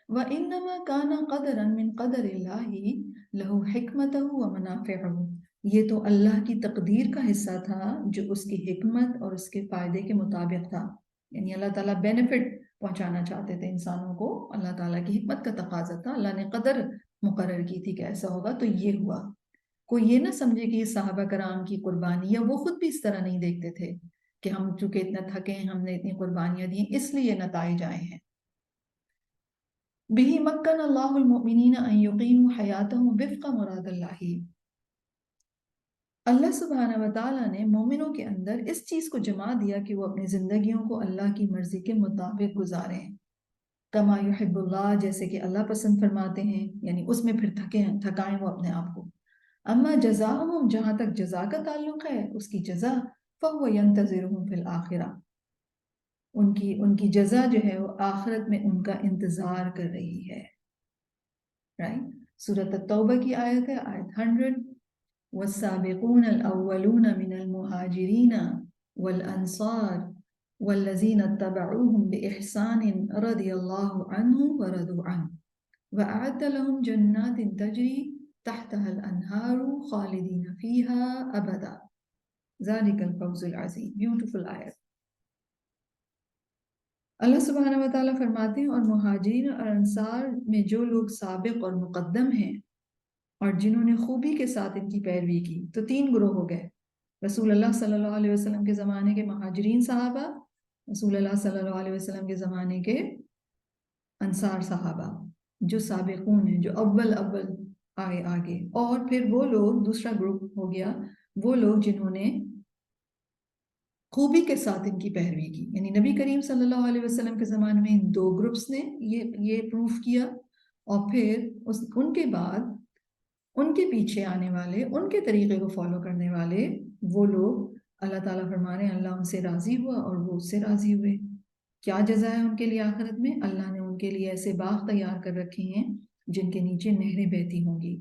وَإِنَّمَا كَانَ قَدْرًا مِّن قَدْرِ اللَّهِ لَهُ حِكْمَتَهُ وَمَنَافِعُهُ. یہ تو اللہ کی تقدیر کا حصہ تھا جو اس کی حکمت اور اس کے فائدے کے مطابق تھا. یعنی اللہ تعالیٰ بینیفٹ پہنچانا چاہتے تھے انسانوں کو، اللہ تعالیٰ کی حکمت کا تقاضا تھا، اللہ نے قدر مقرر کی تھی کہ ایسا ہوگا تو یہ ہوا. کوئی یہ نہ سمجھے کہ یہ صحابہ کرام کی قربانی، یا وہ خود بھی اس طرح نہیں دیکھتے تھے کہ ہم چونکہ اتنا تھکے ہیں، ہم نے اتنی قربانیاں دی ہیں اس لیے نتائج آئے ہیں. بِهِ مَكَّنَ اللَّهُ الْمُؤْمِنِينَ أَن يُقِيمُوا حَيَاتَهُمْ وِفْقَ مُرَادِ اللَّهِ. اللہ سبحانہ و تعالیٰ نے مومنوں کے اندر اس چیز کو جما دیا کہ وہ اپنی زندگیوں کو اللہ کی مرضی کے مطابق گزاریں. کما یحب اللہ، جیسے کہ اللہ پسند فرماتے ہیں، یعنی اس میں پھر تھکائیں وہ اپنے آپ کو. اما جزاؤہم، جہاں تک جزا کا تعلق ہے، اس کی جزا، فہو ینتظرہم فی الآخرہ، ان کی جزا جو ہے وہ آخرت میں ان کا انتظار کر رہی ہے. رائٹ، سورۃ التوبہ کی آیت ہے، آیت 100. والسابقون الأولون من المهاجرين والأنصار والذين اتبعوهم بإحسان رضي الله عنهم ورضوا عنه وأعد لهم جنات تجري تحتها الأنهار خالدين فيها أبدا ذلك الفوز العظيم. Beautiful آیت. اللہ سبحانہ و تعالیٰ فرماتے ہیں اور مہاجرین اور انصار میں جو لوگ سابق اور مقدم ہیں اور جنہوں نے خوبی کے ساتھ ان کی پیروی کی، تو 3 گروہ ہو گئے. رسول اللہ صلی اللہ علیہ وسلم کے زمانے کے مہاجرین صحابہ، رسول اللہ صلی اللہ علیہ وسلم کے زمانے کے انصار صحابہ جو سابقون ہیں، جو اول آئے آگے. اور پھر وہ لوگ، دوسرا گروپ ہو گیا وہ لوگ جنہوں نے خوبی کے ساتھ ان کی پیروی کی. یعنی نبی کریم صلی اللہ علیہ وسلم کے زمانے میں ان 2 گروپس نے یہ پروف کیا، اور پھر ان کے بعد ان کے پیچھے آنے والے، ان کے طریقے کو فالو کرنے والے وہ لوگ، اللہ تعالیٰ فرما رہے ہیں اللہ ان سے راضی ہوا اور وہ اس سے راضی ہوئے. کیا جزا ہے ان کے لیے آخرت میں؟ اللہ نے ان کے لیے ایسے باغ تیار کر رکھے ہیں جن کے نیچے نہریں بہتی ہوں گی،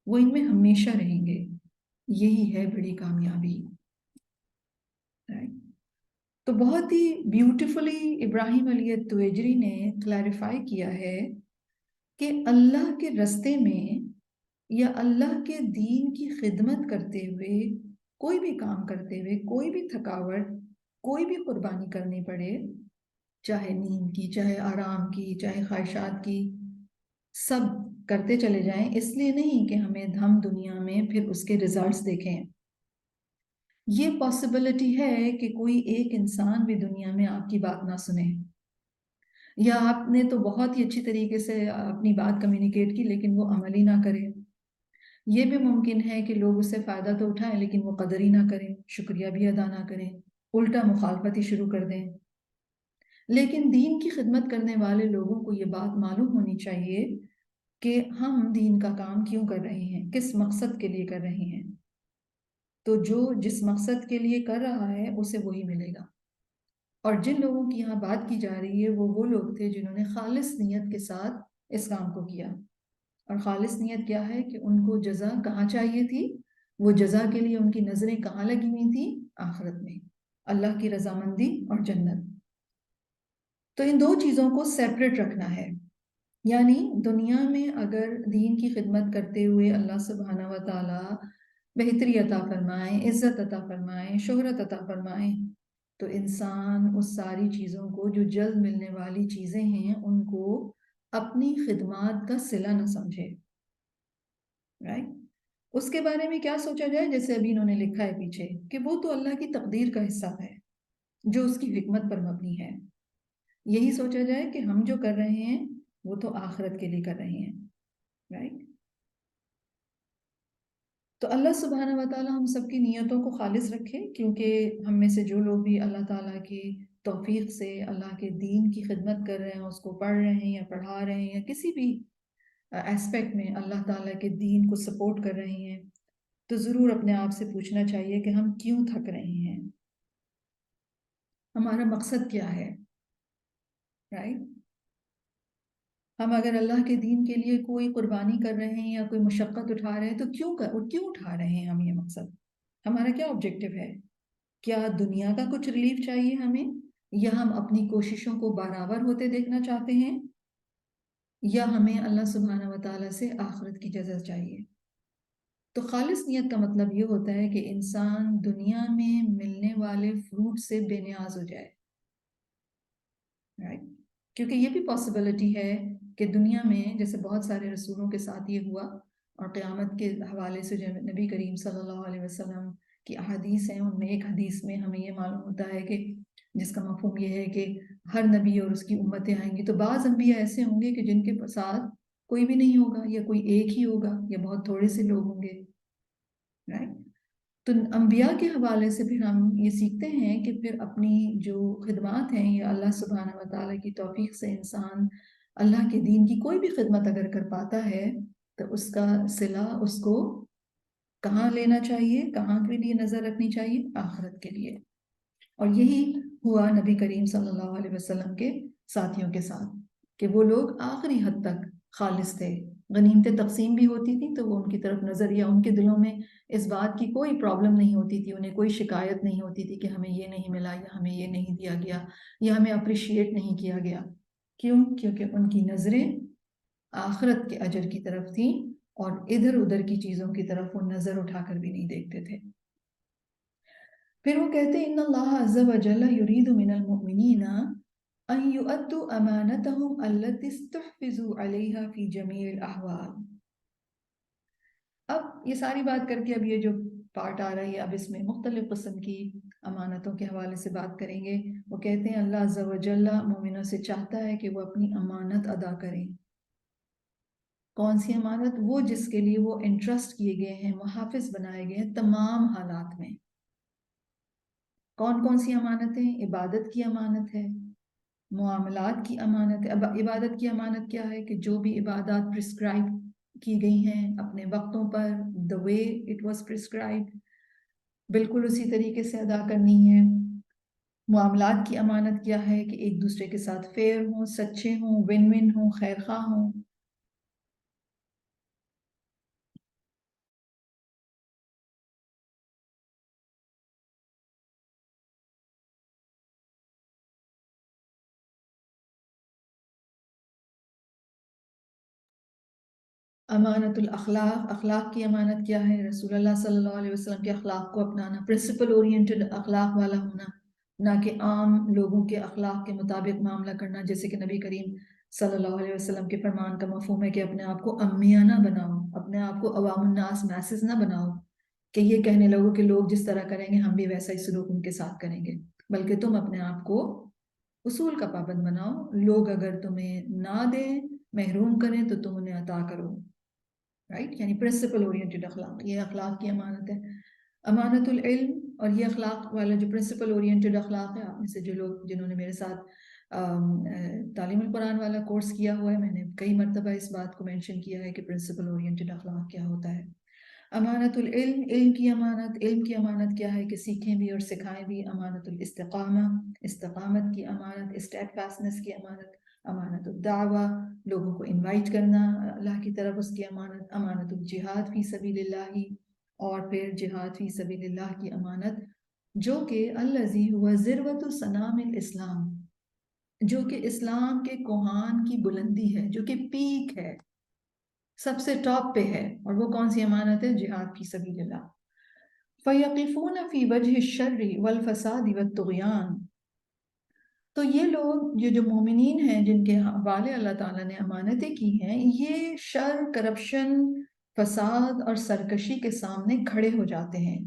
وہ ان میں ہمیشہ رہیں گے. یہی ہے بڑی کامیابی. تو بہت ہی بیوٹیفلی ابراہیم علیہ التویجری نے کلیریفائی کیا ہے کہ اللہ کے رستے میں یا اللہ کے دین کی خدمت کرتے ہوئے، کوئی بھی کام کرتے ہوئے، کوئی بھی تھکاوٹ، کوئی بھی قربانی کرنی پڑے، چاہے نیند کی، چاہے آرام کی، چاہے خواہشات کی، سب کرتے چلے جائیں، اس لیے نہیں کہ ہم دنیا میں پھر اس کے ریزلٹس دیکھیں۔ یہ پاسبلٹی ہے کہ کوئی ایک انسان بھی دنیا میں آپ کی بات نہ سنے، یا آپ نے تو بہت ہی اچھی طریقے سے اپنی بات کمیونیکیٹ کی لیکن وہ عمل ہی نہ کرے۔ یہ بھی ممکن ہے کہ لوگ اس سے فائدہ تو اٹھائیں لیکن وہ قدر ہی نہ کریں، شکریہ بھی ادا نہ کریں، الٹا مخالفت ہی شروع کر دیں۔ لیکن دین کی خدمت کرنے والے لوگوں کو یہ بات معلوم ہونی چاہیے کہ ہم دین کا کام کیوں کر رہے ہیں، کس مقصد کے لیے کر رہے ہیں۔ تو جو جس مقصد کے لیے کر رہا ہے اسے وہی ملے گا۔ اور جن لوگوں کی یہاں بات کی جا رہی ہے وہ لوگ تھے جنہوں نے خالص نیت کے ساتھ اس کام کو کیا۔ اور خالص نیت کیا ہے کہ ان کو جزا کہاں چاہیے تھی؟ وہ جزا کے لیے ان کی نظریں کہاں لگی ہوئی تھیں؟ آخرت میں، اللہ کی رضامندی اور جنت۔ تو ان دو چیزوں کو سیپریٹ رکھنا ہے، یعنی دنیا میں اگر دین کی خدمت کرتے ہوئے اللہ سبحانہ و تعالیٰ بہتری عطا فرمائیں، عزت عطا فرمائیں، شہرت عطا فرمائیں، تو انسان اس ساری چیزوں کو جو جلد ملنے والی چیزیں ہیں ان کو اپنی خدمات کا صلہ نہ سمجھے، رائٹ؟ اس کے بارے میں کیا سوچا جائے؟ جیسے ابھی انہوں نے لکھا ہے پیچھے کہ وہ تو اللہ کی تقدیر کا حصہ ہے جو اس کی حکمت پر مبنی ہے۔ یہی سوچا جائے کہ ہم جو کر رہے ہیں وہ تو آخرت کے لیے کر رہے ہیں، رائٹ؟ تو اللہ سبحانہ و تعالیٰ ہم سب کی نیتوں کو خالص رکھے، کیونکہ ہم میں سے جو لوگ بھی اللہ تعالیٰ کی توفیق سے اللہ کے دین کی خدمت کر رہے ہیں، اس کو پڑھ رہے ہیں یا پڑھا رہے ہیں یا کسی بھی ایسپیکٹ میں اللہ تعالیٰ کے دین کو سپورٹ کر رہے ہیں، تو ضرور اپنے آپ سے پوچھنا چاہیے کہ ہم کیوں تھک رہے ہیں، ہمارا مقصد کیا ہے، رائٹ؟ ہم اگر اللہ کے دین کے لیے کوئی قربانی کر رہے ہیں یا کوئی مشقت اٹھا رہے ہیں تو کیوں اٹھا رہے ہیں ہم؟ یہ مقصد ہمارا کیا آبجیکٹو ہے؟ کیا دنیا کا کچھ ریلیف چاہیے ہمیں، یا ہم اپنی کوششوں کو برابر ہوتے دیکھنا چاہتے ہیں، یا ہمیں اللہ سبحانہ و تعالیٰ سے آخرت کی جزا چاہیے؟ تو خالص نیت کا مطلب یہ ہوتا ہے کہ انسان دنیا میں ملنے والے فروٹ سے بے نیاز ہو جائے، رائٹ؟ کیونکہ یہ بھی پاسبلٹی ہے کہ دنیا میں جیسے بہت سارے رسولوں کے ساتھ یہ ہوا، اور قیامت کے حوالے سے جو نبی کریم صلی اللہ علیہ وسلم کی احادیث ہیں، ان میں ایک حدیث میں ہمیں یہ معلوم ہوتا ہے کہ جس کا مفہوم یہ ہے کہ ہر نبی اور اس کی امتیں آئیں گی، تو بعض انبیاء ایسے ہوں گے کہ جن کے ساتھ کوئی بھی نہیں ہوگا، یا کوئی ایک ہی ہوگا، یا بہت تھوڑے سے لوگ ہوں گے، رائٹ؟ تو انبیاء کے حوالے سے پھر ہم یہ سیکھتے ہیں کہ پھر اپنی جو خدمات ہیں یا اللہ سبحانہ و تعالیٰ کی توفیق سے انسان اللہ کے دین کی کوئی بھی خدمت اگر کر پاتا ہے تو اس کا صلہ اس کو کہاں لینا چاہیے، کہاں کے لیے نظر رکھنی چاہیے؟ آخرت کے لیے۔ اور یہی ہوا نبی کریم صلی اللہ علیہ وسلم کے ساتھیوں کے ساتھ کہ وہ لوگ آخری حد تک خالص تھے، غنیمتیں تقسیم بھی ہوتی تھیں تو وہ ان کی طرف نظر، یا ان کے دلوں میں اس بات کی کوئی پرابلم نہیں ہوتی تھی، انہیں کوئی شکایت نہیں ہوتی تھی کہ ہمیں یہ نہیں ملا، یا ہمیں یہ نہیں دیا گیا، یا ہمیں اپریشیٹ نہیں کیا گیا۔ کیوں؟ کیونکہ ان کی نظریں آخرت کے اجر کی طرف تھیں، اور ادھر ادھر کی چیزوں کی طرف وہ نظر اٹھا کر بھی نہیں دیکھتے تھے۔ پھر وہ کہتے ہیں ان اللہ عز و جل یرید من المؤمنین ان یؤدوا امانتهم التي استحفظوا علیہا فی جمیع الاحوال۔ اب یہ ساری بات کر کے اب یہ جو پارٹ آ رہا ہے اب اس میں مختلف قسم کی امانتوں کے حوالے سے بات کریں گے۔ وہ کہتے ہیں اللہ عز و جل مومنوں سے چاہتا ہے کہ وہ اپنی امانت ادا کریں۔ کون سی امانت؟ وہ جس کے لیے وہ انٹرسٹ کیے گئے ہیں، محافظ بنائے گئے ہیں تمام حالات میں۔ کون کون سی امانتیں؟ عبادت کی امانت ہے، معاملات کی امانت ہے۔ اب عبادت کی امانت کیا ہے؟ کہ جو بھی عبادات پرسکرائب کی گئی ہیں اپنے وقتوں پر، the way it was prescribed، بالکل اسی طریقے سے ادا کرنی ہے۔ معاملات کی امانت کیا ہے؟ کہ ایک دوسرے کے ساتھ فیئر ہوں، سچے ہوں، ون ون ہوں، خیر خواہ ہوں۔ امانت الاخلاق، اخلاق کی امانت کیا ہے؟ رسول اللہ صلی اللہ علیہ وسلم کے اخلاق کو اپنانا، پرنسپل اورینٹڈ اخلاق والا ہونا، نہ کہ عام لوگوں کے اخلاق کے مطابق معاملہ کرنا، جیسے کہ نبی کریم صلی اللہ علیہ وسلم کے فرمان کا مفہوم ہے کہ اپنے آپ کو امیہ نہ بناؤ، اپنے آپ کو عوام الناس میسز نہ بناؤ کہ یہ کہنے لگو کہ لوگ جس طرح کریں گے ہم بھی ویسا ہی سلوک ان کے ساتھ کریں گے، بلکہ تم اپنے آپ کو اصول کا پابند بناؤ. لوگ اگر تمہیں نہ دیں، محروم کریں، تو تم انہیں عطا کرو. رائٹ، یعنی پرنسپل اورینٹڈ اخلاق، یہ اخلاق کی امانت ہے. امانت العلم، اور یہ اخلاق والا جو پرنسپل اورینٹڈ اخلاق ہے، آپ میں سے جو لوگ جنہوں نے میرے ساتھ تعلیم القرآن والا کورس کیا ہوا ہے، میں نے کئی مرتبہ اس بات کو مینشن کیا ہے کہ پرنسپل اورینٹڈ اخلاق کیا ہوتا ہے. امانت العلم، علم کی امانت. علم کی امانت کیا ہے کہ سیکھیں بھی اور سکھائیں بھی. امانت الاستقامہ، استقامت کی امانت، اسٹیڈ فاسٹنس کی امانت. امانت الدعوہ، لوگوں کو انوائٹ کرنا اللہ کی طرف، اس کی امانت. امانت الجہاد فی سبیل اللہ، اور پھر جہاد فی سبیل اللہ کی امانت، جو کہ الذی هو ذروۃ سنام الاسلام، جو کہ اسلام کے کوہان کی بلندی ہے، جو کہ پیک ہے، سب سے ٹاپ پہ ہے. اور وہ کون سی امانت ہے؟ جہاد فی سبیل اللہ. فَيَقِفُونَ فِي وَجْهِ الشَّرِّ وَالْفَسَادِ وَالطُّغْيَانِ. تو یہ لوگ، یہ جو مومنین ہیں جن کے حوالے اللہ تعالیٰ نے امانتیں کی ہیں، یہ شر، کرپشن، فساد اور سرکشی کے سامنے کھڑے ہو جاتے ہیں.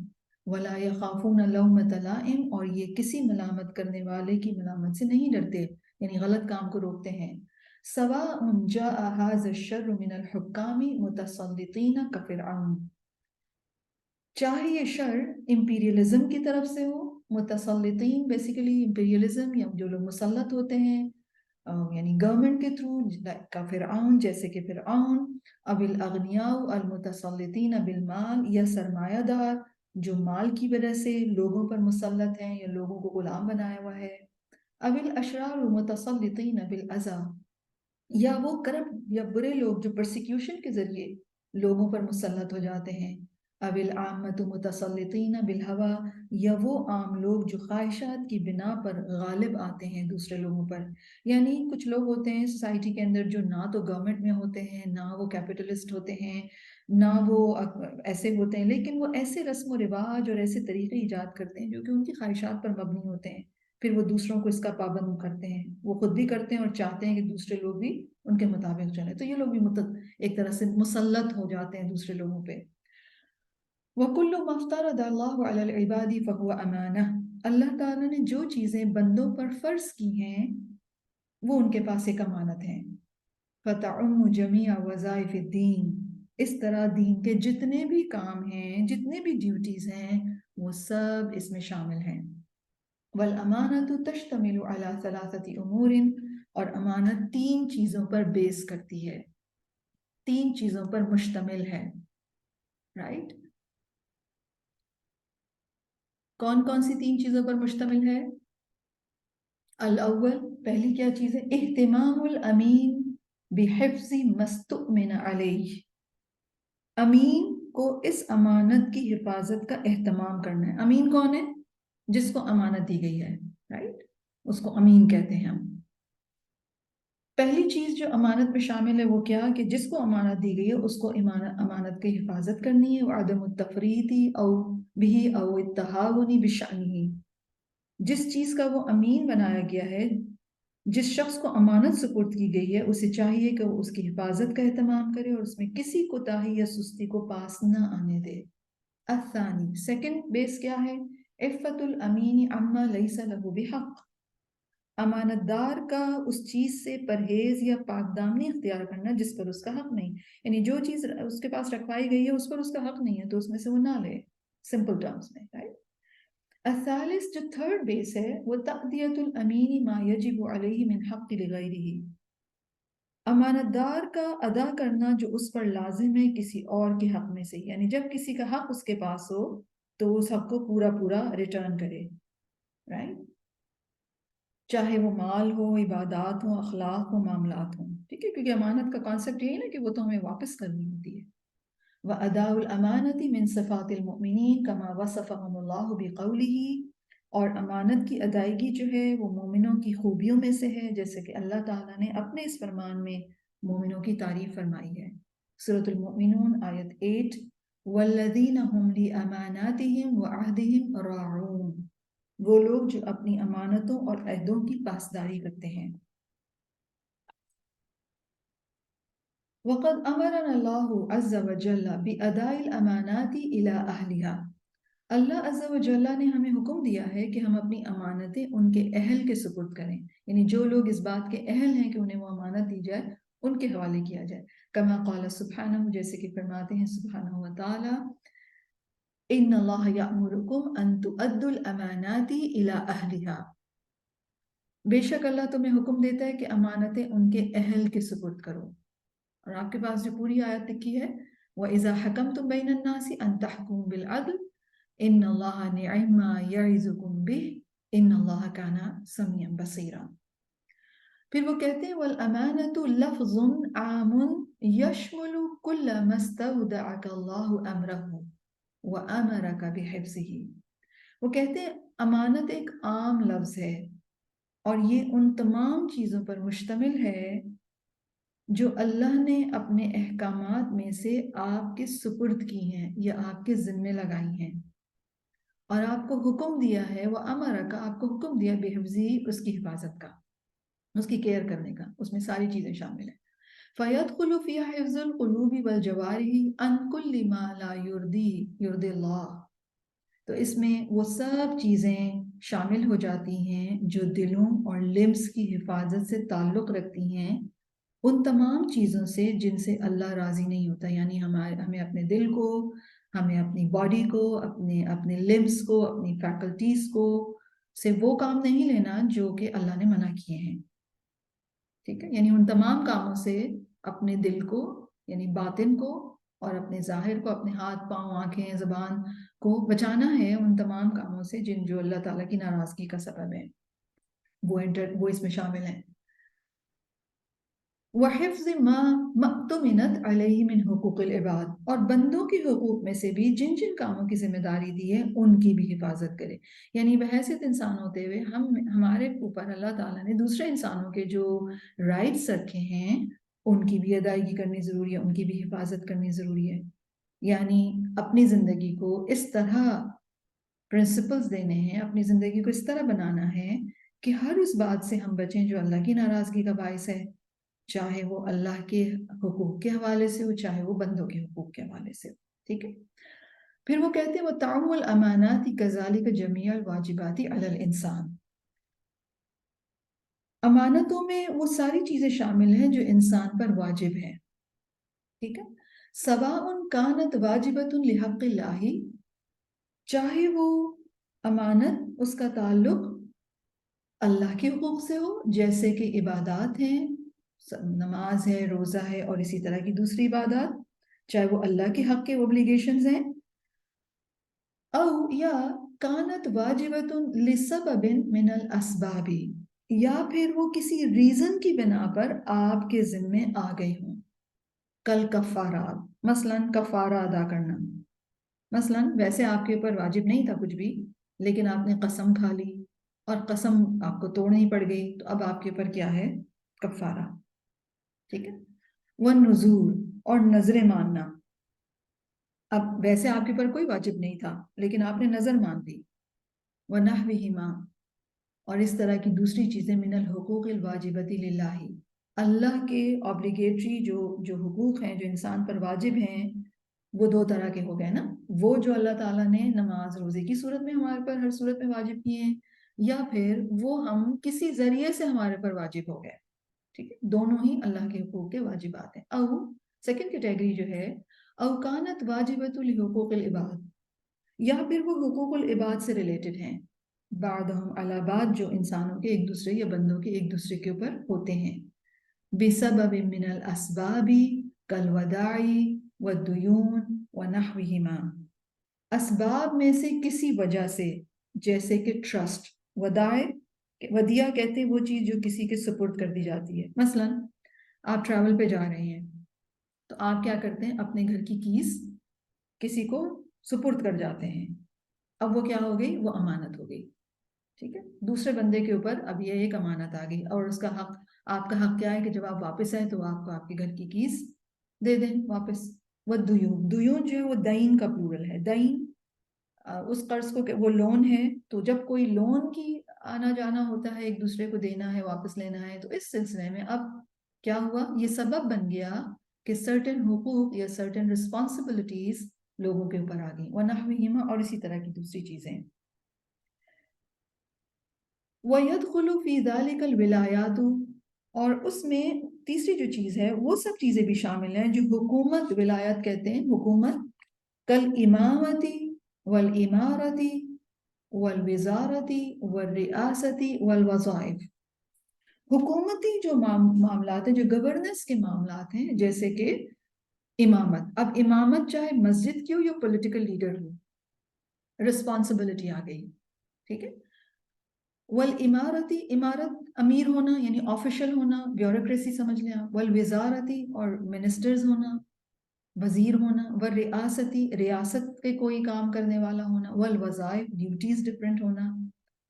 وَلَا يَخَافُونَ لَوْمَةَ لَائِمٍ، اور یہ کسی ملامت کرنے والے کی ملامت سے نہیں ڈرتے، یعنی غلط کام کو روکتے ہیں. سواء جاء هذا الشر من الحکام متسلطین کفرعون، چاہے یہ شر امپیریلزم کی طرف سے ہو. متسلطین بیسیکلی امپیریلزم، یا جو لوگ مسلط ہوتے ہیں یعنی گورنمنٹ کے تھرو، کا فرعون، جیسے کہ فرعون. اب الاغنیاء المتسلطین بالمال، یا سرمایہ دار جو مال کی وجہ سے لوگوں پر مسلط ہیں یا لوگوں کو غلام بنایا ہوا ہے. اب الاشرار المتسلطین بالاذى، یا وہ کرپٹ یا برے لوگ جو پرسیکیوشن کے ذریعے لوگوں پر مسلط ہو جاتے ہیں. اب العامۃ متسلطین بالہوى، یا وہ عام لوگ جو خواہشات کی بنا پر غالب آتے ہیں دوسرے لوگوں پر. یعنی کچھ لوگ ہوتے ہیں سوسائٹی کے اندر جو نہ تو گورنمنٹ میں ہوتے ہیں، نہ وہ کیپٹلسٹ ہوتے ہیں، نہ وہ ایسے ہوتے ہیں، لیکن وہ ایسے رسم و رواج اور ایسے طریقے ایجاد کرتے ہیں جو کہ ان کی خواہشات پر مبنی ہوتے ہیں. پھر وہ دوسروں کو اس کا پابند کرتے ہیں، وہ خود بھی کرتے ہیں اور چاہتے ہیں کہ دوسرے لوگ بھی ان کے مطابق چلیں. تو یہ لوگ بھی ایک طرح سے مسلط ہو جاتے ہیں دوسرے لوگوں پہ. وَكُلُّ مَا افْتَرَضَ اللَّهُ عَلَى الْعِبَادِ فَهُوَ أَمَانَةٌ، اللہ تعالیٰ نے جو چیزیں بندوں پر فرض کی ہیں وہ ان کے پاس ایک امانت ہیں. فَتَعُمُّ جَمِيعَ وَظَائِفِ الدِّينِ، اس طرح دین کے جتنے بھی کام ہیں، جتنے بھی ڈیوٹیز ہیں، وہ سب اس میں شامل ہیں. وَالْأَمَانَةُ تَشْتَمِلُ عَلَى ثَلَاثَةِ أُمُورٍ، اور امانت 3 چیزوں پر بیس کرتی ہے، 3 چیزوں پر مشتمل ہے. رائٹ، کون کون سی 3 چیزوں پر مشتمل ہے؟ الاول، پہلی کیا چیز ہے؟ اہتمام الامین بحفظ ما استؤمن علیہ، امین کو اس امانت کی حفاظت کا اہتمام کرنا ہے. امین کون ہے؟ جس کو امانت دی گئی ہے، رائٹ، اس کو امین کہتے ہیں ہم. پہلی چیز جو امانت میں شامل ہے وہ کیا کہ جس کو امانت دی گئی ہے اس کو امانت کی حفاظت کرنی ہے. وعدم التفریط او به او التہاون بشأنہ، جس چیز کا وہ امین بنایا گیا ہے، جس شخص کو امانت سپرد کی گئی ہے، اسے چاہیے کہ وہ اس کی حفاظت کا اہتمام کرے اور اس میں کسی کوتاہی یا سستی کو پاس نہ آنے دے. الثانی، سیکنڈ بیس کیا ہے؟ عفت الامین عما لیس له بحق، امانت دار کا اس چیز سے پرہیز یا پاک دامنی اختیار کرنا جس پر اس کا حق نہیں. یعنی جو چیز اس کے پاس رکھوائی گئی ہے اس پر اس کا حق نہیں ہے تو اس میں سے وہ نہ لے، سمپل ٹرمز میں. رائٹ. الثالث، جو تھرڈ بیس ہے، وہ تأدیۃ الامین ما یجب علیہ من حق لغیرہ، امانت دار کا ادا کرنا جو اس پر لازم ہے کسی اور کے حق میں سے. یعنی جب کسی کا حق اس کے پاس ہو تو اس حق کو پورا پورا ریٹرن کرے. رائٹ، چاہے وہ مال ہو، عبادات ہوں، اخلاق ہوں، معاملات ہوں. ٹھیک ہے، کیونکہ امانت کا کانسیپٹ یہی نا کہ وہ تو ہمیں واپس کرنی ہوتی ہے. وَأَدَاءُ الْأَمَانَةِ مِنْ صِفَاتِ الْمُؤْمِنِينَ كَمَا وَصَفَهُمُ اللَّهُ بِقَوْلِهِ، اور امانت کی ادائیگی جو ہے وہ مومنوں کی خوبیوں میں سے ہے جیسے کہ اللہ تعالیٰ نے اپنے اس فرمان میں مومنوں کی تعریف فرمائی ہے. سورۃ المؤمنون آیت 8، وَالَّذِينَ هُمْ لِأَمَانَاتِهِمْ وَعَهْدِهِمْ رَاعُونَ، وہ لوگ جو اپنی امانتوں اور عہدوں کی پاسداری کرتے ہیں. وقد امرنا اللہ عز وجل باداء الامانات الى اہلها، اللہ عز و جل نے ہمیں حکم دیا ہے کہ ہم اپنی امانتیں ان کے اہل کے سپرد کریں، یعنی جو لوگ اس بات کے اہل ہیں کہ انہیں وہ امانت دی جائے ان کے حوالے کیا جائے. کما قال سبحانہ، جیسے کہ فرماتے ہیں سبحانہ و تعالی، ان اللہ یأمرکم ان تؤدوا الامانات الی اہلها، بے شک اللہ تمہیں حکم دیتا ہے کہ امانتیں ان کے اہل کے سپرد کرو. اور آپ کے پاس جو پوری آیت لکھی ہے، وَإِذَا حَكَمْتُمْ بَيْنَ النَّاسِ أَن تَحْكُمُوا بِالْعَدْلِ إِنَّ اللَّهَ نِعِمَّ مَا يَعِظُكُم بِهِ إِنَّ اللَّهَ كَانَ سَمِيعًا بَصِيرًا. پھر وہ کہتے ہیں وَالْأَمَانَةُ لَفْظٌ عَامٌ يَشْمُلُ كُلَّ مَا اسْتَوْدَعَكَ اللَّهُ أَمْرَهُ وَأَمَرَكَ بِحِفْظِهِ. وہ کہتے ہیں امانت ایک عام لفظ ہے اور یہ ان تمام چیزوں پر مشتمل ہے جو اللہ نے اپنے احکامات میں سے آپ کے سپرد کی ہیں یا آپ کے ذمے لگائی ہیں، اور آپ کو حکم دیا ہے، وہ امر کا، آپ کو حکم دیا بحفظی، اس کی حفاظت کا، اس کی کیئر کرنے کا، اس میں ساری چیزیں شامل ہیں. فَيَدْخُلُ فِيهَا حِفْظُ الْقُلُوبِ وَالْجَوَارِحِ عَنْ كُلِّ مَا لَا يُرْضِي اللَّهِ. تو اس میں وہ سب چیزیں شامل ہو جاتی ہیں جو دلوں اور لمس کی حفاظت سے تعلق رکھتی ہیں، ان تمام چیزوں سے جن سے اللہ راضی نہیں ہوتا. یعنی ہمیں اپنے دل کو، ہمیں اپنی باڈی کو، اپنے لمس کو، اپنی فیکلٹیز کو سے وہ کام نہیں لینا جو کہ اللہ نے منع کیے ہیں. ٹھیک ہے، یعنی ان تمام کاموں سے اپنے دل کو، یعنی باطن کو، اور اپنے ظاہر کو، اپنے ہاتھ پاؤں آنکھیں زبان کو بچانا ہے ان تمام کاموں سے جو اللہ تعالیٰ کی ناراضگی کا سبب ہے، وہ اس میں شامل ہیں. وحفظ ما اؤتمنت علیہ من حقوق العباد، اور بندوں کے حقوق میں سے بھی جن جن کاموں کی ذمہ داری دی ہے ان کی بھی حفاظت کرے. یعنی بحیثیت انسان ہوتے ہوئے ہمارے اوپر اللہ تعالیٰ نے دوسرے انسانوں کے جو رائٹس رکھے ہیں ان کی بھی ادائیگی کرنی ضروری ہے، ان کی بھی حفاظت کرنی ضروری ہے. یعنی اپنی زندگی کو اس طرح پرنسپلز دینے ہیں، اپنی زندگی کو اس طرح بنانا ہے کہ ہر اس بات سے ہم بچیں جو اللہ کی ناراضگی کا باعث ہے، چاہے وہ اللہ کے حقوق کے حوالے سے ہو، چاہے وہ بندوں کے حقوق کے حوالے سے ہو. ٹھیک ہے. پھر وہ کہتے ہیں وَتَعُمُّ الْأَمَانَاتِ كَذَلِكَ جَمِيعَ الْوَاجِبَاتِ عَلَى الْإِنسَانِ، امانتوں میں وہ ساری چیزیں شامل ہیں جو انسان پر واجب ہیں. ٹھیک ہے. سواء كانت واجبة لحق اللہ، چاہے وہ امانت اس کا تعلق اللہ کے حقوق سے ہو، جیسے کہ عبادات ہیں، نماز ہے، روزہ ہے، اور اسی طرح کی دوسری عبادات، چاہے وہ اللہ کے حق کے اوبلیگیشنز ہیں، او یا کانت واجبۃ لسبب من الاسباب، یا پھر وہ کسی ریزن کی بنا پر آپ کے ذمے آ گئے ہوں. کل کفارات، مثلا کفارہ ادا کرنا، مثلا ویسے آپ کے اوپر واجب نہیں تھا کچھ بھی، لیکن آپ نے قسم کھا لی اور قسم آپ کو توڑنی پڑ گئی، تو اب آپ کے اوپر کیا ہے؟ کفارہ. ٹھیک ہے. والنذور، اور نظریں ماننا، اب ویسے آپ کے اوپر کوئی واجب نہیں تھا لیکن آپ نے نظر مان لی. ونحوہما، اور اس طرح کی دوسری چیزیں، من الحقوق الواجبۃ للہ، اللہ کے اوبلیگیٹری جو حقوق ہیں جو انسان پر واجب ہیں، وہ دو طرح کے ہو گئے نا. وہ جو اللہ تعالیٰ نے نماز روزے کی صورت میں ہمارے پر ہر صورت میں واجب کیے ہیں، یا پھر وہ ہم کسی ذریعے سے ہمارے پر واجب ہو گئے. ٹھیک ہے. دونوں ہی اللہ کے حقوق کے واجبات ہیں. او سیکنڈ کیٹیگری جو ہے، او کانت واجبۃ لحقوق العباد، یا پھر وہ حقوق العباد سے ریلیٹڈ ہیں، بعضهم علی بعض، جو انسانوں کے ایک دوسرے یا بندوں کے ایک دوسرے کے اوپر ہوتے ہیں. بسبب من الاسباب کالوداع والدیون ونحوہما، اسباب میں سے کسی وجہ سے، جیسے کہ ٹرسٹ، ودیعہ کہتے ہیں وہ چیز جو کسی کے سپورٹ کر دی جاتی ہے. مثلا آپ ٹریول پہ جا رہے ہیں تو آپ کیا کرتے ہیں؟ اپنے گھر کی کیز کسی کو سپرد کر جاتے ہیں. اب وہ کیا ہو گئی؟ وہ امانت ہو گئی. ٹھیک ہے. دوسرے بندے کے اوپر اب یہ ایک امانت آ گئی، اور اس کا حق، آپ کا حق کیا ہے کہ جب آپ واپس آئے تو آپ کو آپ کے گھر کی کیز دے دیں واپس. والدیون، دیون جو ہے وہ دین کا پلورل ہے. دین اس قرض کو، وہ لون ہے، تو جب کوئی لون کی آنا جانا ہوتا ہے، ایک دوسرے کو دینا ہے، واپس لینا ہے، تو اس سلسلے میں اب کیا ہوا؟ یہ سبب بن گیا کہ certain حقوق یا certain responsibilities لوگوں کے اوپر آ گئیں وَنَحْوِهِمَا، اور اسی طرح کی دوسری چیزیں. وَيَدْخُلُ فِي ذَلِكَ الْوِلَایَاتُ، اور اس میں تیسری جو چیز ہے وہ سب چیزیں بھی شامل ہیں جو حکومت، ولایت کہتے ہیں حکومت، کالامامتی والامارتی والوزارتی والریاستی والوظائف. حکومتی جو معاملات ہیں، جو گورننس کے معاملات ہیں، جیسے کہ امامت. اب امامت چاہے مسجد کی ہو یا پولیٹیکل لیڈر ہو، رسپانسبلٹی آ گئی. ٹھیک ہے. والامارتی، امارت امیر ہونا یعنی آفیشل ہونا، بیوروکریسی سمجھ لیں آپ. والوزارتی، اور منسٹرز ہونا، وزیر ہونا. والریاستی، ریاست کے کوئی کام کرنے والا ہونا. والوظائف، ڈیوٹیز ڈفرینٹ ہونا.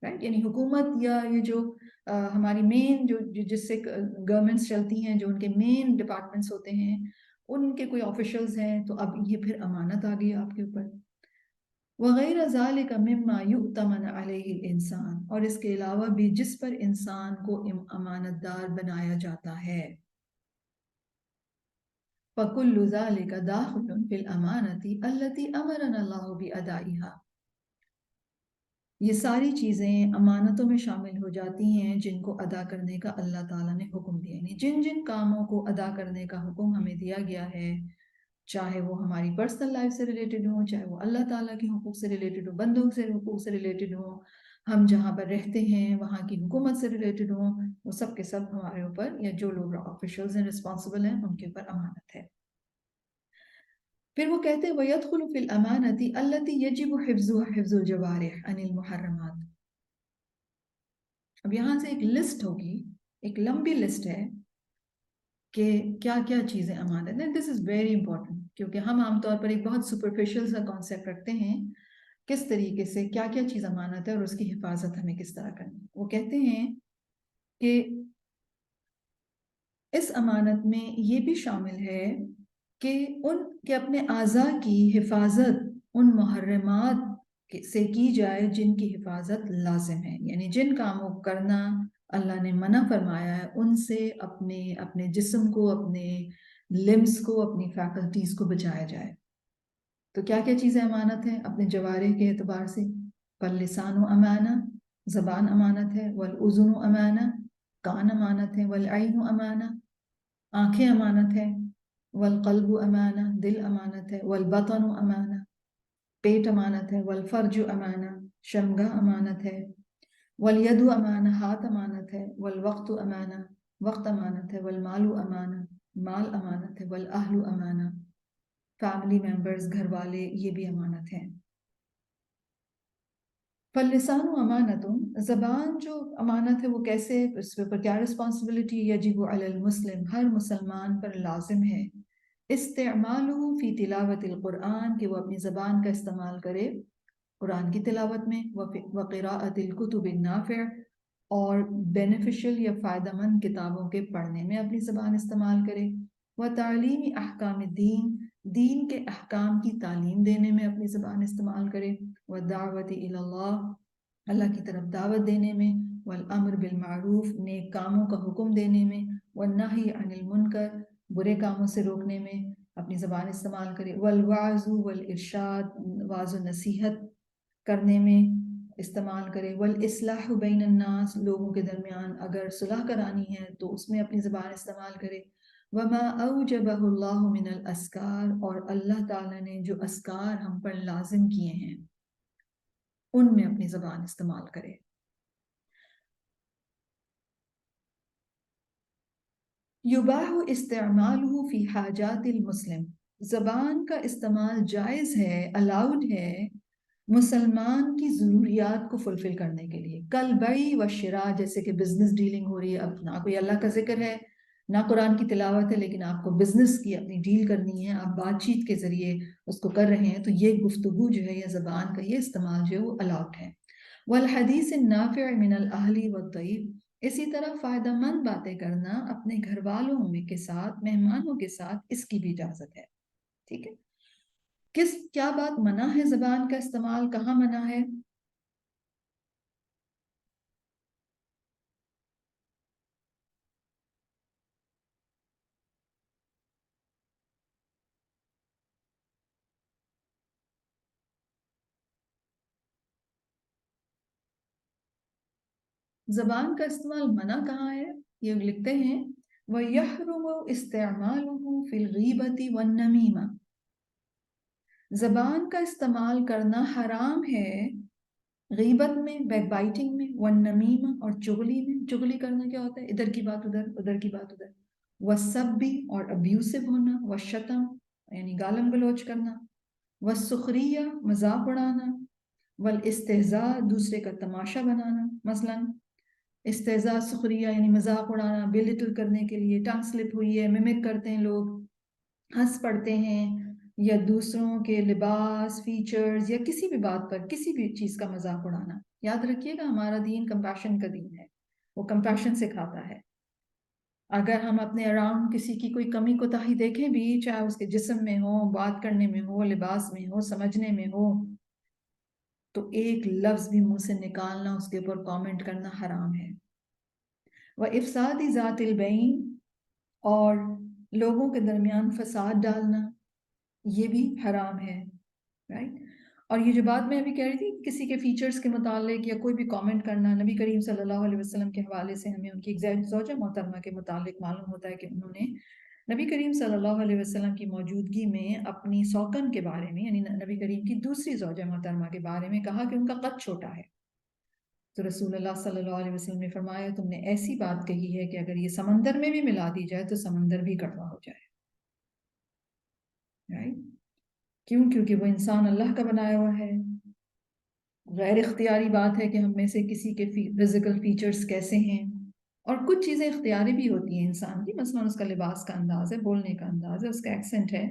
رائٹ، یعنی حکومت یا یہ جو ہماری مین جس سے گورنمنٹس چلتی ہیں، جو ان کے مین ڈپارٹمنٹس ہوتے ہیں، ان کے کوئی آفیشلز ہیں، تو اب یہ پھر امانت آ گئی آپ کے اوپر. وغیرہ ذالک مما یؤتمن علیہ الانسان، اور اس کے علاوہ بھی جس پر انسان کو امانت دار بنایا جاتا ہے. فکل ذالک داخل فی الامانۃ التی امرنا اللہ بادائها، یہ ساری چیزیں امانتوں میں شامل ہو جاتی ہیں جن کو ادا کرنے کا اللہ تعالیٰ نے حکم دیا. یعنی جن جن کاموں کو ادا کرنے کا حکم ہمیں دیا گیا ہے، چاہے وہ ہماری پرسنل لائف سے ریلیٹڈ ہوں، چاہے وہ اللہ تعالیٰ کے حقوق سے ریلیٹڈ ہوں، بندوں سے حقوق سے ریلیٹڈ ہوں، ہم جہاں پر رہتے ہیں وہاں کی حکومت سے ریلیٹڈ ہوں، وہ سب کے سب ہمارے اوپر، یا جو لوگ آفیشلز ہیں، رسپانسبل ہیں، ان کے اوپر امانت ہے. پھر وہ کہتے ہیں وَيَدْخُلُ فِي الْأَمَانَةِ الَّتِي يَجِبُ حِفْظُهَا حِفْظُ الْجَوَارِحِ عَنِ الْمُحَرَّمَاتِ. اب یہاں سے ایک لسٹ ہوگی، ایک لمبی لسٹ ہے کہ کیا کیا چیزیں امانت ہیں. دس از ویری امپورٹنٹ، کیونکہ ہم عام طور پر ایک بہت سپرفیشل سا کانسیپٹ رکھتے ہیں کس طریقے سے کیا کیا چیز امانت ہے اور اس کی حفاظت ہمیں کس طرح کرنی. وہ کہتے ہیں کہ اس امانت میں یہ بھی شامل ہے کہ ان کے اپنے اعضاء کی حفاظت ان محرمات سے کی جائے جن کی حفاظت لازم ہے. یعنی جن کاموں کو کرنا اللہ نے منع فرمایا ہے، ان سے اپنے جسم کو، اپنے لمس کو، اپنی فیکلٹیز کو بچایا جائے. تو کیا کیا چیزیں امانت ہیں اپنے جوارح کے اعتبار سے؟ فاللسان امانہ، زبان امانت ہے. والاذن امانہ، کان امانت ہے. والعین امانہ، آنکھیں امانت ہے. والقلب امانہ، دل امانت ہے. والبطن امانہ، پیٹ امانت ہے. والفرج امانہ، شرمگاہ امانت ہے. والید امانہ، ہاتھ امانت ہے. والوقت امانہ، وقت امانت ہے. والمال امانہ، مال امانت ہے. والاہل امانہ، فیملی ممبرز، گھر والے، یہ بھی امانت ہیں. فاللسان امانت، زبان جو امانت ہے وہ کیسے، اس پر کیا رسپانسبلٹی؟ یجب علی المسلم، ہر مسلمان پر لازم ہے استعمالہ فی تلاوت القرآن، کہ وہ اپنی زبان کا استعمال کرے قرآن کی تلاوت میں. وقراءۃ الکتب النافع، اور بینیفیشل یا فائدہ مند کتابوں کے پڑھنے میں اپنی زبان استعمال کرے. وتعلیم احکام الدین، دین کے احکام کی تعلیم دینے میں اپنی زبان استعمال کرے. والدعوت الی اللہ، اللہ کی طرف دعوت دینے میں. والامر بالمعروف، نیک کاموں کا حکم دینے میں. والنہی عن المنکر، برے کاموں سے روکنے میں اپنی زبان استعمال کرے. والوعظ والارشاد، واعظ و نصیحت کرنے میں استعمال کرے. والاصلاح بین الناس، لوگوں کے درمیان اگر صلح کرانی ہے تو اس میں اپنی زبان استعمال کرے. وما اوجبہ اللہ من الاذکار، اور اللہ تعالیٰ نے جو اذکار ہم پر لازم کیے ہیں ان میں اپنی زبان استعمال کرے. یباح استعمالہ فی حاجات المسلم، زبان کا استعمال جائز ہے، الاؤڈ ہے مسلمان کی ضروریات کو فلفل کرنے کے لیے. کل بیع و شراء، جیسے کہ بزنس ڈیلنگ ہو رہی ہے، اب نہ کوئی اللہ کا ذکر ہے نہ قرآن کی تلاوت ہے، لیکن آپ کو بزنس کی اپنی ڈیل کرنی ہے، آپ بات چیت کے ذریعے اس کو کر رہے ہیں، تو یہ گفتگو جو ہے یا زبان کا یہ استعمال جو ہے وہ الاؤڈ ہے. والحدیث النافع من الاہل والضیف، اسی طرح فائدہ مند باتیں کرنا اپنے گھر والوں میں کے ساتھ، مہمانوں کے ساتھ، اس کی بھی اجازت ہے. ٹھیک ہے. کیا بات منع ہے زبان کا استعمال، کہاں منع ہے؟ زبان کا استعمال منع کہاں ہے؟ یہ لکھتے ہیں وَيَحْرُمُ اسْتِعْمَالُهُ فِي الْغِيبَةِ وَالنَّمِيمَةِ، زبان کا استعمال کرنا حرام ہے غیبت میں، بیک بائٹنگ میں، والنمیمہ اور چغلی میں۔ چغلی کرنا کیا ہوتا ہے؟ ادھر کی بات ادھر، ادھر کی بات ادھر۔ والسبی اور ابیوسو ہونا، والشتم یعنی گالم گلوچ کرنا، والسخریہ مذاق اڑانا، والاستہزاء دوسرے کا تماشا بنانا، مثلا استہزاء سخریہ یعنی مذاق اڑانا، بلٹل کرنے کے لیے، ٹنگ سلپ ہوئی ہے، ممک کرتے ہیں لوگ، ہنس پڑتے ہیں، یا دوسروں کے لباس، فیچرز یا کسی بھی بات پر کسی بھی چیز کا مذاق اڑانا۔ یاد رکھیے گا ہمارا دین کمپیشن کا دین ہے، وہ کمپیشن سکھاتا ہے۔ اگر ہم اپنے اراؤنڈ کسی کی کوئی کمی کوتاہی دیکھیں بھی، چاہے اس کے جسم میں ہو، بات کرنے میں ہو، لباس میں ہو، سمجھنے میں ہو، تو ایک لفظ بھی منہ سے نکالنا، اس کے اوپر کامنٹ کرنا حرام ہے۔ وَإِفْسَادِ ذَاتِ الْبَيْنِ، اور لوگوں کے درمیان فساد ڈالنا، یہ بھی حرام ہے، رائٹ۔ اور یہ جو بات میں ابھی کہہ رہی تھی کسی کے فیچرز کے متعلق یا کوئی بھی کامنٹ کرنا، نبی کریم صلی اللہ علیہ وسلم کے حوالے سے ہمیں ان کی زوجہ محترمہ کے متعلق معلوم ہوتا ہے کہ انہوں نے نبی کریم صلی اللہ علیہ وسلم کی موجودگی میں اپنی سوکن کے بارے میں، یعنی نبی کریم کی دوسری زوجہ محترمہ کے بارے میں کہا کہ ان کا قد چھوٹا ہے، تو رسول اللہ صلی اللہ علیہ وسلم نے فرمایا تم نے ایسی بات کہی ہے کہ اگر یہ سمندر میں بھی ملا دی جائے تو سمندر بھی کڑوا ہو جائے، رائٹ۔ کیوں؟ کیونکہ وہ انسان اللہ کا بنایا ہوا ہے۔ غیر اختیاری بات ہے کہ ہم میں سے کسی کے فزیکل فیچرز کیسے ہیں، اور کچھ چیزیں اختیاری بھی ہوتی ہیں انسان کی، مثلا اس کا لباس کا انداز ہے، بولنے کا انداز ہے، اس کا ایکسنٹ ہے،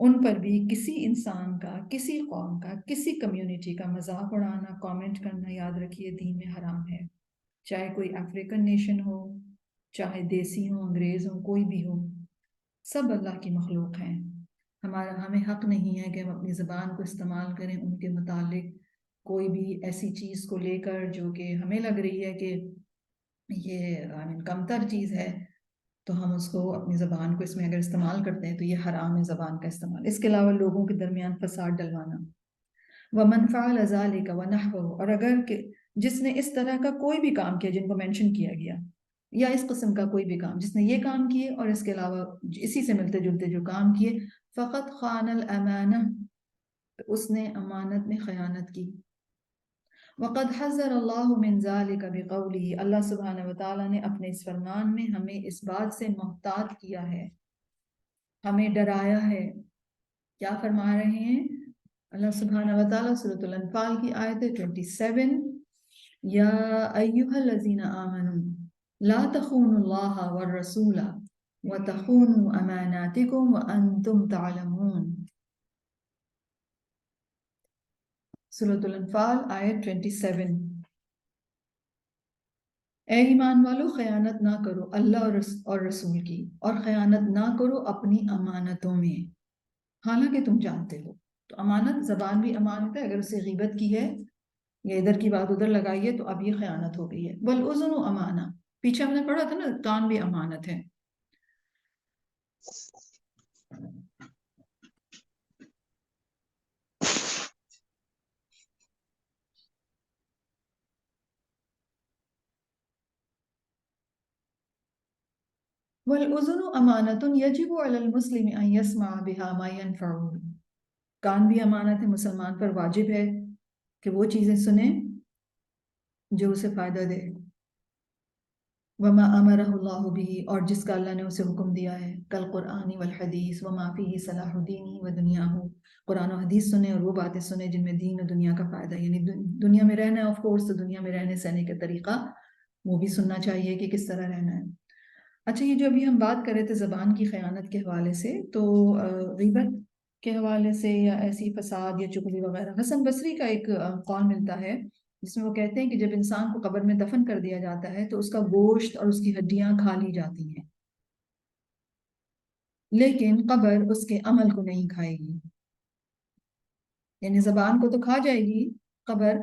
ان پر بھی کسی انسان کا، کسی قوم کا، کسی کمیونٹی کا مذاق اڑانا، کامنٹ کرنا، یاد رکھیے دین میں حرام ہے، چاہے کوئی افریقن نیشن ہو، چاہے دیسی ہو، انگریز ہو، کوئی بھی ہو، سب اللہ کی مخلوق ہیں۔ ہمیں حق نہیں ہے کہ ہم اپنی زبان کو استعمال کریں ان کے متعلق کوئی بھی ایسی چیز کو لے کر جو کہ ہمیں لگ رہی ہے کہ یہ کمتر چیز ہے، تو ہم اس کو اپنی زبان کو اس میں اگر استعمال کرتے ہیں تو یہ حرام ہے زبان کا استعمال۔ اس کے علاوہ لوگوں کے درمیان فساد ڈلوانا۔ وَمَنْ فَعَلَ ذَلِكَ وَنَحْوَهُ، اور اگر کہ جس نے اس طرح کا کوئی بھی کام کیا جن کو مینشن کیا گیا، یا اس قسم کا کوئی بھی کام، جس نے یہ کام کیے اور اس کے علاوہ اسی سے ملتے جلتے جو کام کیے، فقط خان الامانہ، اس نے امانت میں خیانت کی۔ وقد حذر اللہ من ذلك بقوله، اللہ سبحانہ وتعالیٰ نے اپنے اس فرمان میں ہمیں اس بات سے محتاط کیا ہے، ہمیں ڈرایا ہے۔ کیا فرما رہے ہیں اللہ سبحانہ وتعالیٰ؟ سورۃ الانفال کی آیت 27، یا ایھا الذین آمنوا لا تخونوا اللہ والرسول وتخونوا اماناتکم وانتم تعلمون۔ سورۃ الانفال آیت 27۔ اے ایمان والو، خیانت نہ کرو اللہ اور رسول کی، اور خیانت نہ کرو اپنی امانتوں میں، حالانکہ تم جانتے ہو۔ تو امانت، زبان بھی امانت ہے، اگر اسے غیبت کی ہے یا ادھر کی بات ادھر لگائی ہے تو اب یہ خیانت ہو گئی ہے۔ والاذن امانہ، پیچھے ہم نے پڑھا تھا نا، کان بھی امانت ہے۔ والاذن امانۃ یجب علی المسلم ان یسمع بها ما ینفعہ، کان بھی امانت ہے، مسلمان پر واجب ہے کہ وہ چیزیں سنیں جو اسے فائدہ دے۔ وما امرہ اللہ به، اور جس کا اللہ نے اسے حکم دیا ہے، کالقرآن والحدیث وما فیہ صلاح دینہ و دنیاہ، قرآن و حدیث سنیں اور وہ باتیں سنیں جن میں دین و دنیا کا فائدہ، یعنی دنیا میں رہنا ہے، آف کورس تو دنیا میں رہنے سہنے کا طریقہ وہ بھی سننا چاہیے کہ کس طرح رہنا ہے۔ اچھا، یہ جو ابھی ہم بات کر رہے تھے زبان کی خیانت کے حوالے سے، تو غیبت کے حوالے سے یا ایسی فساد یا چغلی وغیرہ، حسن بصری کا ایک قول ملتا ہے جس میں وہ کہتے ہیں کہ جب انسان کو قبر میں دفن کر دیا جاتا ہے تو اس کا گوشت اور اس کی ہڈیاں کھا لی جاتی ہیں، لیکن قبر اس کے عمل کو نہیں کھائے گی، یعنی زبان کو تو کھا جائے گی، قبر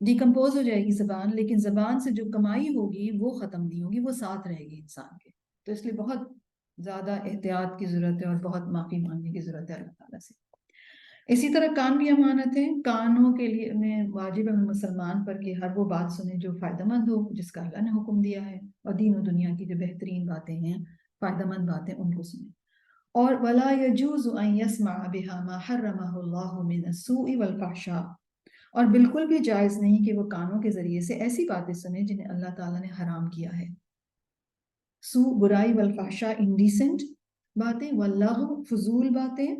ڈیکمپوز ہو جائے گی زبان، لیکن زبان سے جو کمائی ہوگی وہ ختم نہیں ہوگی، وہ ساتھ رہے گی انسان کے۔ تو اس لیے بہت زیادہ احتیاط کی ضرورت ہے اور بہت معافی مانگنے کی ضرورت ہے اللہ تعالیٰ سے۔ اسی طرح کان بھی امانت ہے. کانوں کے لیے میں واجب ہے مسلمان پر کہ ہر وہ بات سنیں جو فائدہ مند ہو، جس کا اللہ نے حکم دیا ہے، اور دین و دنیا کی جو بہترین باتیں ہیں، فائدہ مند باتیں، ان کو سنیں. اور ولا يجوز ان يسمع بها ما حرمه الله من السوء والفحشاء، اور بالکل بھی جائز نہیں کہ وہ کانوں کے ذریعے سے ایسی باتیں سنیں جنہیں اللہ تعالیٰ نے حرام کیا ہے. سوء برائی، والفحشاء انڈیسنٹ باتیں، واللغو فضول باتیں،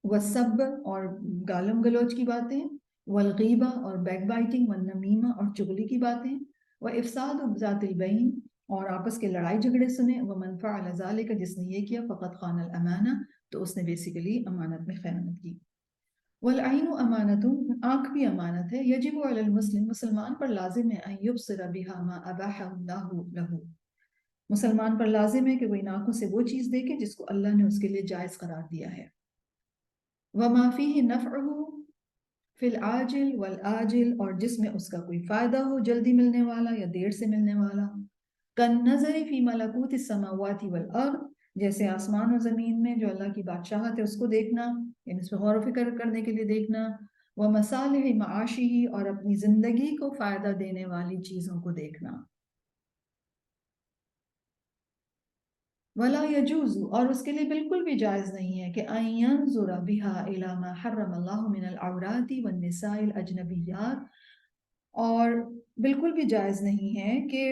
والسب اور گالم گلوچ کی باتیں، والغیبہ اور بیک بائٹنگ، والنمیمہ اور چغلی کی باتیں، وافساد ذات البین اور آپس کے لڑائی جھگڑے سنیں. ومن فعل ذلك، جس نے یہ کیا، فقط خان الامانہ، تو اس نے بیسیکلی امانت میں خیانت کی. والعین امانت، آنکھ بھی امانت ہے. یجب علی المسلم، مسلمان پر لازم ہے، ان یبصر بها ما اباح اللہ له، مسلمان پر لازم ہے کہ وہ ان آنکھوں سے وہ چیز دیکھے جس کو اللہ نے اس کے لیے جائز قرار دیا ہے. وما فیہ نفعہ فی العاجل والآجل، اور جس میں اس کا کوئی فائدہ ہو، جلدی ملنے والا یا دیر سے ملنے والا. کالنظر فی ملکوت السماوات والارض، جیسے آسمان و زمین میں جو اللہ کی بادشاہت ہے اس کو دیکھنا، یعنی اس پہ غور و فکر کرنے کے لیے دیکھنا. ومصالح معاشی، اور اپنی زندگی کو فائدہ دینے والی چیزوں کو دیکھنا. ولا يجوز، اور اس کے لیے بالکل بھی جائز نہیں ہے کہ ان ينظر بها الى ما حرم اللہ من العورات والنساء الاجنبیات، اور بالکل بھی جائز نہیں ہے کہ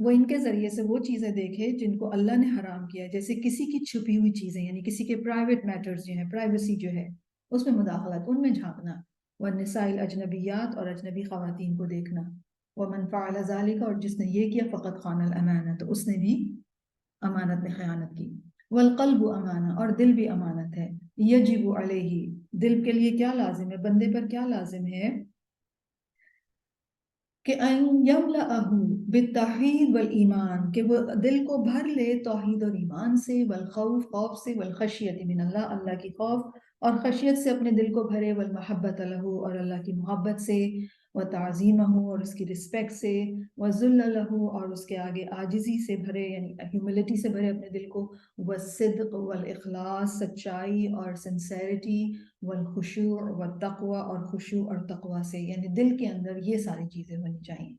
وہ ان کے ذریعے سے وہ چیزیں دیکھے جن کو اللہ نے حرام کیا ہے، جیسے کسی کی چھپی ہوئی چیزیں، یعنی کسی کے پرائیویٹ میٹرز جو ہیں، پرائیویسی جو ہے اس میں مداخلت، ان میں جھانکنا. والنساء الاجنبیات، اور اجنبی خواتین کو دیکھنا. ومن فعل ذلك، اور جس نے یہ کیا، فقط خان الامانہ، تو اس نے بھی امانت میں خیانت کی. والقلب امانہ، اور دل بھی امانت ہے. یجب علیہ، دل کے لیے کیا لازم ہے، بندے پر کیا لازم ہے، کہ ان یملأہ بالتوحید والایمان، کہ وہ دل کو بھر لے توحید اور ایمان سے، والخوف، خوف سے، والخشیت من اللہ، اللہ کی خوف اور خشیت سے اپنے دل کو بھرے، والمحبت لہ، اور اللہ کی محبت سے، وتعظیمہ، اور اس کی رسپیکٹ سے، وذل لہ، اور اس کے آگے عاجزی سے بھرے، یعنی ہیوملٹی سے بھرے اپنے دل کو، والصدق والاخلاص، سچائی اور سنسیریٹی، والخشوع والتقوی، اور خشوع اور تقوی سے، یعنی دل کے اندر یہ ساری چیزیں ہونی چاہیے.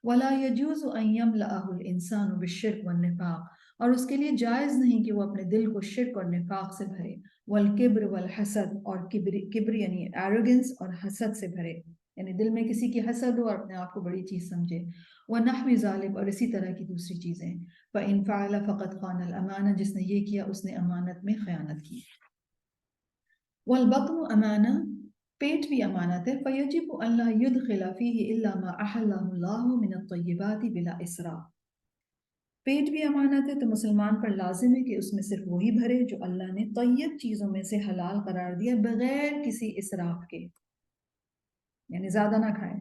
ولا يجوز ان يملأه الانسان بالشرك والنفاق، اور اس کے لیے جائز نہیں کہ وہ اپنے دل کو شرک اور نفاق سے بھرے. والکبر والحسد، اور کبر یعنی ایروگنس اور حسد سے بھرے، یعنی دل میں کسی کی حسد ہو اور اپنے آپ کو بڑی چیز سمجھے. ونحو ذلك، اور اسی طرح کی دوسری چیزیں. فإن فعل فقد خان الامانہ، جس نے یہ کیا اس نے امانت میں خیانت کی. والبطن امانہ، پیٹ بھی امانت ہے. فیجب ان لا يدخل فيه الا ما احله الله من الطیبات بلا اسراف، پیٹ بھی امانت ہے تو مسلمان پر لازم ہے کہ اس میں صرف وہی بھرے جو اللہ نے طیب چیزوں میں سے حلال قرار دیا، بغیر کسی اسراف کے، یعنی زیادہ نہ کھائے.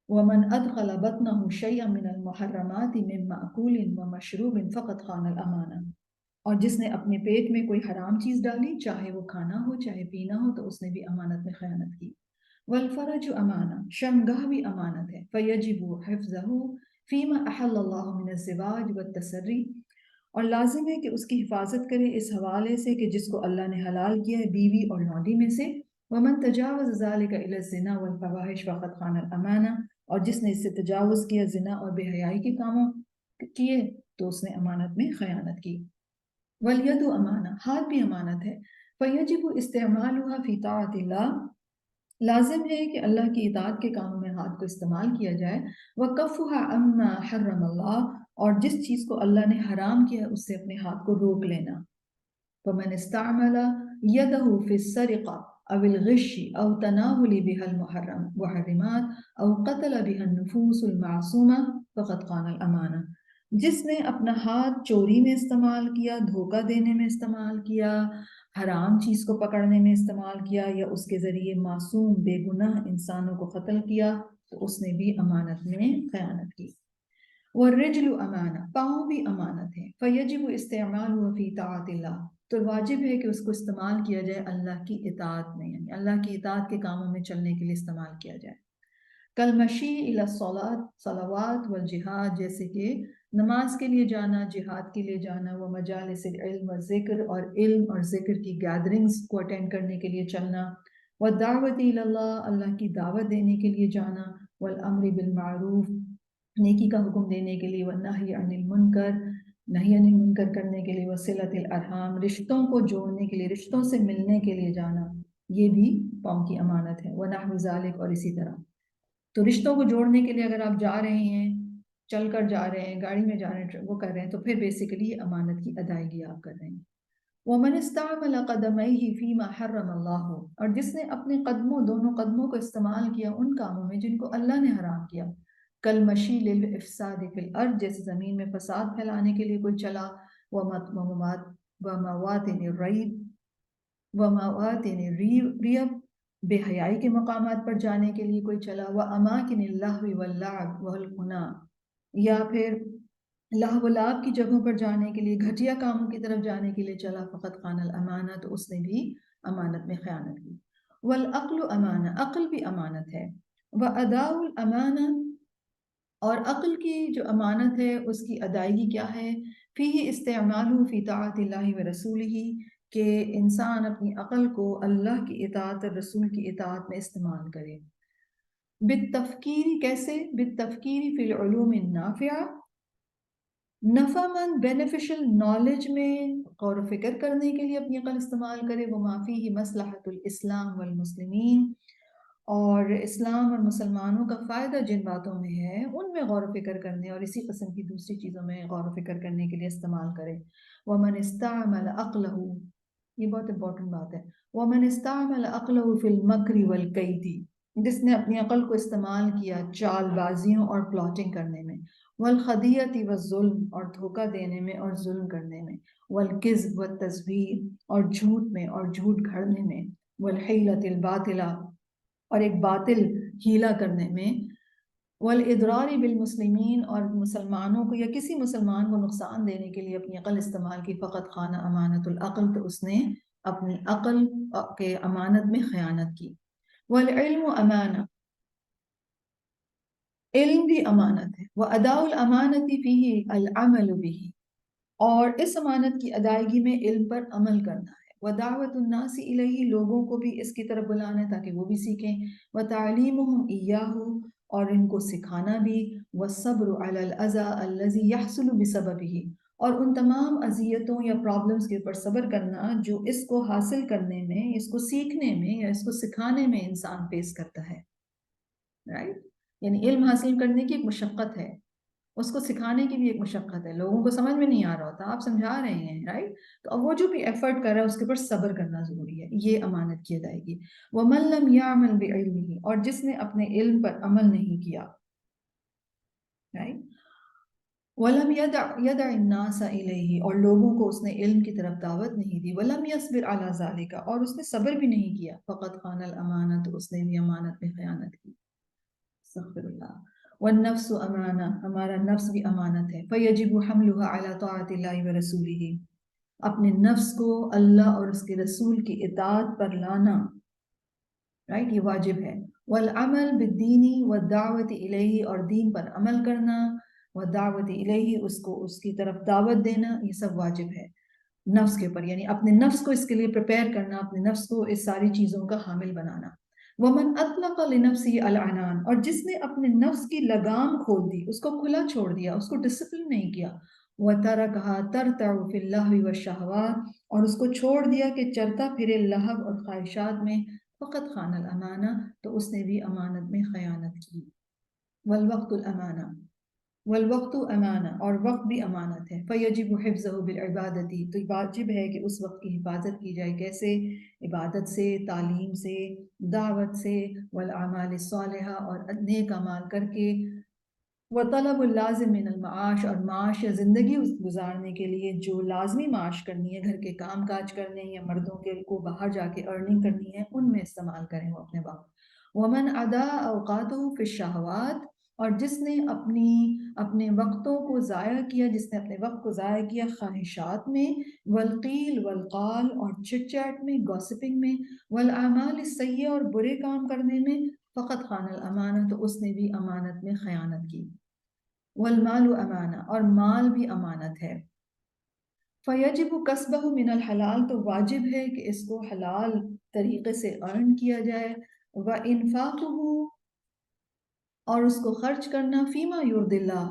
ومن ادخل بطنه شيئا من المحرمات من مأکول ومشروب فقد خان الامانہ، اور جس نے اپنے پیٹ میں کوئی حرام چیز ڈالی، چاہے وہ کھانا ہو چاہے پینا ہو، تو اس نے بھی امانت میں خیانت کی. والفرج امانہ، شرمگاہ بھی امانت ہے. فیجب حفظہ فیما احل اللہ من الزواج والتسری، اور لازم ہے کہ اس کی حفاظت کرے اس حوالے سے کہ جس کو اللہ نے حلال کیا ہے بیوی اور لونڈی میں سے. ومن تجاوز ذلك الى الزنا والفواحش فقد خان الامانہ، اور جس نے اس سے تجاوز کیا، زنا اور بے حیائی کے کاموں کیے، تو اس نے امانت میں خیانت کی. والید امانہ، ہاتھ بھی امانت ہے. فیجب استعمالها فی طاعت اللہ، لازم ہے کہ اللہ کی اطاعت کے کاموں میں ہاتھ کو استعمال کیا جائے. وکفها عما حرم اللہ، اور جس چیز کو اللہ نے حرام کیا اس سے اپنے ہاتھ کو روک لینا. فمن استعمل یدہ فی السرقہ او الغش او تناول بها المحرمات او قتل بها النفوس المعصومہ فقد خان الامانہ، جس نے اپنا ہاتھ چوری میں استعمال کیا، دھوکہ دینے میں استعمال کیا، حرام چیز کو پکڑنے میں استعمال کیا، یا اس کے ذریعے معصوم بے گناہ انسانوں کو قتل کیا، تو اس نے بھی امانت میں خیانت کی. والرجل امانہ، پاؤں بھی امانت ہے. فیجب استعمالها فی طاعت اللہ، تو واجب ہے کہ اس کو استعمال کیا جائے اللہ کی اطاعت میں، یعنی اللہ کی اطاعت کے کاموں میں چلنے کے لیے استعمال کیا جائے. کالمشی الی الصلاۃ، صلوات والجہاد، جیسے کہ نماز کے لیے جانا، جہاد کے لیے جانا، وہ مجالس العلم و ذکر، اور علم اور ذکر کی گیدرنگز کو اٹینڈ کرنے کے لیے چلنا، والدعوت الی اللہ، اللہ کی دعوت دینے کے لیے جانا، والامر بالمعروف، نیکی کا حکم دینے کے لیے، والنہی عن المنکر، نہی عن المنکر کرنے کے لیے، وصلۃ الارحام، رشتوں کو جوڑنے کے لیے، رشتوں سے ملنے کے لیے جانا، یہ بھی قوم کی امانت ہے، ونحو ذالک، اور اسی طرح۔ تو رشتوں کو جوڑنے کے لیے اگر آپ جا رہے ہیں، چل کر جا رہے ہیں، گاڑی میں جا رہے ہیں، وہ کر رہے ہیں، تو پھر بیسیکلی یہ امانت کی ادائیگی آپ کر رہے ہیں۔ وَمَنِ اسْتَعْمَلَ قَدَمَيْهِ فِي مَا حَرَّمَ اللَّهُ، اور جس نے اپنے قدموں، دونوں قدموں کو استعمال کیا ان کاموں میں جن کو اللہ نے حرام کیا، کالمشی للافساد فی الارض، جیسے زمین میں فساد پھیلانے کے لیے کوئی چلا، ومواطن الریب، ومواطن ریب، بے حیائی کے مقامات پر جانے کے لیے کوئی چلا، واماکن اللہو واللعب والغنا، یا پھر لہو و لعب کی جگہوں پر جانے کے لیے، گھٹیا کاموں کی طرف جانے کے لیے چلا، فقط خان الامانہ، تو اس نے بھی امانت میں خیانت کی۔ والعقل امانہ، عقل بھی امانت ہے۔ واداء الامانہ، اور عقل کی جو امانت ہے اس کی ادائیگی کیا ہے؟ فیہ استعمالہ فی طاعت اللہ و رسولہ، کہ انسان اپنی عقل کو اللہ کی اطاعت اور رسول کی اطاعت میں استعمال کرے۔ بالتفکیر، کیسے؟ بالتفکیر فی العلوم النافعہ، نفع مند بینیفیشل نالج میں غور و فکر کرنے کے لیے اپنی عقل استعمال کرے، وما فیہ مصلحۃ الاسلام والمسلمین، اور اسلام اور مسلمانوں کا فائدہ جن باتوں میں ہے ان میں غور و فکر کرنے اور اسی قسم کی دوسری چیزوں میں غور و فکر کرنے کے لیے استعمال کرے۔ ومن استعمل عقلہ، یہ بہت امپورٹنٹ بات ہے، ومن استعمل عقلہ فی المکر والکید، جس نے اپنی عقل کو استعمال کیا چال بازیوں اور پلاٹنگ کرنے میں، والخدیعۃ والظلم، اور دھوکہ دینے میں اور ظلم کرنے میں، والکذب والتزویر، اور جھوٹ میں اور جھوٹ گھڑنے میں، والحیلۃ الباطلہ، اور ایک باطل ہیلا کرنے میں، والاضرار بالمسلمین، اور مسلمانوں کو یا کسی مسلمان کو نقصان دینے کے لیے اپنی عقل استعمال کی، فقط خان امانت العقل، تو اس نے اپنی عقل کے امانت میں خیانت کی۔ والعلم امانہ، علم بھی امانت ہے، واداء الامانۃ فیہ العمل بہ، اور اس امانت کی ادائیگی میں علم پر عمل کرنا ہے، ودعوت الناس الیہ، لوگوں کو بھی اس کی طرف بلانا ہے تاکہ وہ بھی سیکھیں، وتعلیمہم ایاہ، اور ان کو سکھانا بھی، والصبر علی الاذی الذی یحصل بسببہ، اور ان تمام اذیتوں یا پرابلمز کے اوپر صبر کرنا جو اس کو حاصل کرنے میں، اس کو سیکھنے میں یا اس کو سکھانے میں انسان فیس کرتا ہے، رائٹ؟ یعنی علم حاصل کرنے کی ایک مشقت ہے، اس کو سکھانے کی بھی ایک مشقت ہے، لوگوں کو سمجھ میں نہیں آ رہا ہوتا، آپ سمجھا رہے ہیں، رائٹ؟ تو اب وہ جو بھی ایفرٹ کر رہا ہے اس کے اوپر صبر کرنا ضروری ہے، یہ امانت کی ادائیگی۔ وَمَن لَّمْ يَعْمَلْ بِعِلْمِهِ، اور جس نے اپنے علم پر عمل نہیں کیا، رائٹ؟ وَلَمْ يَدْعِ النَّاسَ إِلَيْهِ، اور لوگوں کو اس نے علم کی طرف دعوت نہیں دی، وَلَمْ يَصْبِرْ عَلَى ذَلِكَ، اور اس نے صبر بھی نہیں کیا، فَقَدْ خَانَ الْأَمَانَةَ، تو اس نے بھی امانت میں خیانت کی۔ استغفر اللہ۔ والنفس امانہ، ہمارا نفس بھی امانت ہے، فیجب حملها علی طاعت اللہ ورسولہ، اپنے نفس کو اللہ اور اس کے رسول کی اطاعت پر لانا، رائٹ، یہ واجب ہے۔ والعمل بالدین والدعوت الیہ، اور دین پر عمل کرنا، والدعوت الیہ، اس کو اس کی طرف دعوت دینا، یہ سب واجب ہے نفس کے اوپر، یعنی اپنے نفس کو اس کے لیے پریپیئر کرنا، اپنے نفس کو اس ساری چیزوں کا حامل بنانا۔ ومن اطلق لنفسه العنان، اور جس نے اپنے نفس کی لگام کھول دی، اس کو کھلا چھوڑ دیا، اس کو ڈسپلن نہیں کیا، وترکها ترتع فی اللہو والشہوات، اور اس کو چھوڑ دیا کہ چرتا پھرے لہو اور خواہشات میں، فقط خان الامانہ، تو اس نے بھی امانت میں خیانت کی۔ والوقت الامانہ، والوقت امانہ، اور وقت بھی امانت ہے، فیجب حفظہ بالعبادت، تو واجب ہے کہ اس وقت کی حفاظت کی جائے، کیسے؟ عبادت سے، تعلیم سے، دعوت سے، والاعمال الصالحہ، اور نیک اعمال کر کے، وطلب اللازم من المعاش، اور معاش یا زندگی گزارنے کے لیے جو لازمی معاش کرنی ہے، گھر کے کام کاج کرنے ہیں یا مردوں کے کو باہر جا کے ارننگ کرنی ہے، ان میں استعمال کریں وہ اپنے وقت۔ ومن ادا اوقاتہ فی الشہوات، اور جس نے اپنے وقتوں کو ضائع کیا، جس نے اپنے وقت کو ضائع کیا خواہشات میں، والقیل والقال، اور چٹ چیٹ میں، گوسپنگ میں، والاعمال السیئہ، اور برے کام کرنے میں، فقط خان الامانہ، تو اس نے بھی امانت میں خیانت کی۔ والمال امانہ، اور مال بھی امانت ہے. فیجب کسبہ من الحلال، تو واجب ہے کہ اس کو حلال طریقے سے ارن کیا جائے. وانفاقہ، اور اس کو خرچ کرنا، فیما یرضی اللہ،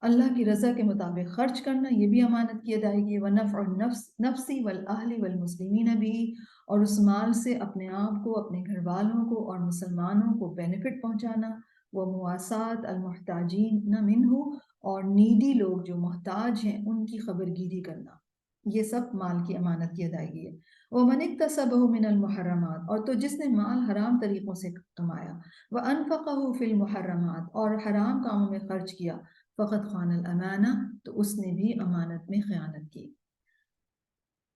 اللہ کی رضا کے مطابق خرچ کرنا، یہ بھی امانت کی ادائیگی. ونفع النفس نفسی والاہل والمسلمین بھی، اور اس مال سے اپنے آپ کو، اپنے گھر والوں کو اور مسلمانوں کو بینیفٹ پہنچانا. ومواسات المحتاجین منہ، اور نیڈی لوگ جو محتاج ہیں ان کی خبرگیری کرنا، یہ سب مال کی امانت کی ادائیگی ہے. ومن اکتسبہ من المحرمات، اور تو جس نے مال حرام طریقوں سے کمایا. وَأَنفَقَهُ فِي الْمُحَرَّمَاتِ، اور حرام کاموں میں خرچ کیا. فَقَدْ خَانَ الْأَمَانَةَ، تو اس نے بھی امانت میں خیانت کی.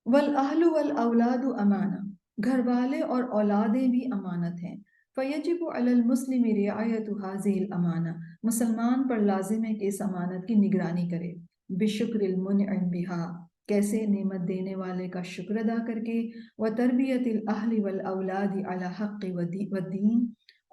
وَالْأَهْلُ وَالْأَوْلَادُ أَمَانَةٌ، گھر والے اور اولادیں بھی امانت ہیں. فَيَجِبُ عَلَى الْمُسْلِمِ رِعَایَةُ هَذِهِ الْأَمَانَةِ، مسلمان پر لازم ہے کہ اس امانت کی نگرانی کرے. بِشُكْرِ الْمُنْعِمِ بِهَا، کیسے؟ نعمت دینے والے کا شکر ادا کر کے. وَتَرْبِيَةِ الْأَهْلِ وَالْأَوْلَادِ عَلَى حَقِّ وَالدِّينِ،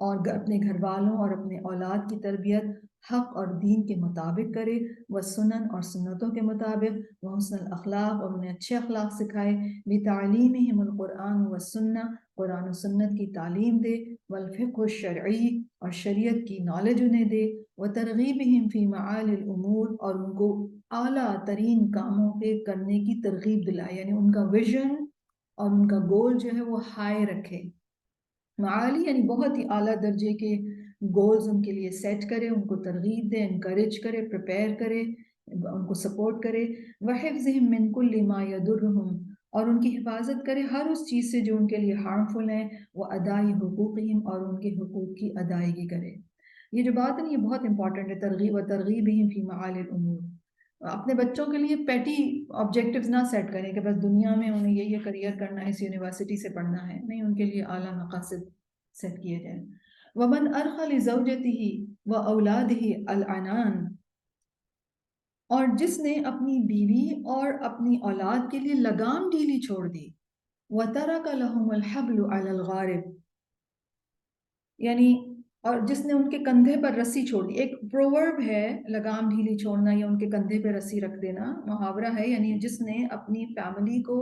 اور اپنے گھر والوں اور اپنے اولاد کی تربیت حق اور دین کے مطابق کرے. وسنن، اور سنتوں کے مطابق. وحسن الاخلاق، اور انہیں اچھے اخلاق سکھائے. بتعلیمہم القرآن والسنہ، قرآن و سنت کی تعلیم دے. والفقہ الشرعی، اور شریعت کی نالج انہیں دے. وترغیبہم فی معالی الامور، اور ان کو اعلیٰ ترین کاموں کے کرنے کی ترغیب دلائے، یعنی ان کا ویژن اور ان کا گول جو ہے وہ ہائی رکھے. معالی یعنی بہت ہی اعلیٰ درجے کے گولز ان کے لیے سیٹ کرے، ان کو ترغیب دے، انکریج کرے، پریپیئر کرے، ان کو سپورٹ کرے. وحفظہم من کل ما یضرہم، اور ان کی حفاظت کرے ہر اس چیز سے جو ان کے لیے ہارمفل ہے. وادائی حقوقہم، اور ان کے حقوق کی ادائیگی کرے. یہ جو بات ہے یہ بہت امپورٹنٹ ہے، ترغیب و ترغیبہم فی معالی الامور. اپنے بچوں کے لیے پیٹی آبجیکٹیوز نہ سیٹ کریں کہ بس دنیا میں انہیں یہ کریئر کرنا ہے، اس یونیورسٹی سے پڑھنا ہے، نہیں، ان کے لیے اعلیٰ مقاصد سیٹ کیے جائیں. ومن ارخى لزوجته واولاده العنان، اور جس نے اپنی بیوی اور اپنی اولاد کے لیے لگام ڈھیلی چھوڑ دی. وترك لهم الحبل على الغارب، یعنی اور جس نے ان کے کندھے پر رسی چھوڑ دی. ایک پروورب ہے لگام ڈھیلی چھوڑنا یا ان کے کندھے پہ رسی رکھ دینا، محاورہ ہے، یعنی جس نے اپنی فیملی کو،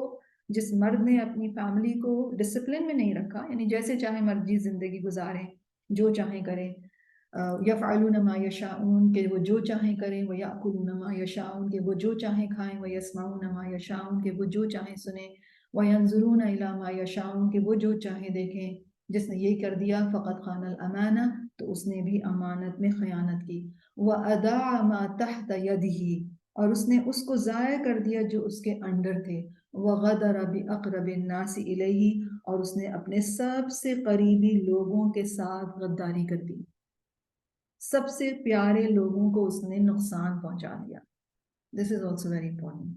جس مرد نے اپنی فیملی کو ڈسپلن میں نہیں رکھا، یعنی جیسے چاہے مرضی زندگی گزاریں، جو چاہیں کریں. یفعلون ما یشاءون، کہ وہ جو چاہیں کریں. ویأکلون ما یشاءون، کہ وہ جو چاہیں کھائیں. ویسمعون ما یشاءون، کہ وہ جو چاہیں سنیں. وینظرون الی ما یشاءون، کہ وہ جو چاہیں دیکھیں. جس نے یہ کر دیا فقد خان الامانہ، تو اس نے بھی امانت میں خیانت کی. وَأَدَاعَ مَا تَحْتَ يَدِهِ، اور اس نے اس کو ضائع کر دیا جو اس کے انڈر تھے. وَغَدَرَ بِأَقْرَبِ النَّاسِ إِلَيْهِ، اور اس نے اپنے سب سے قریبی لوگوں کے ساتھ غداری کر دی، سب سے پیارے لوگوں کو اس نے نقصان پہنچا دیا. This is also very important.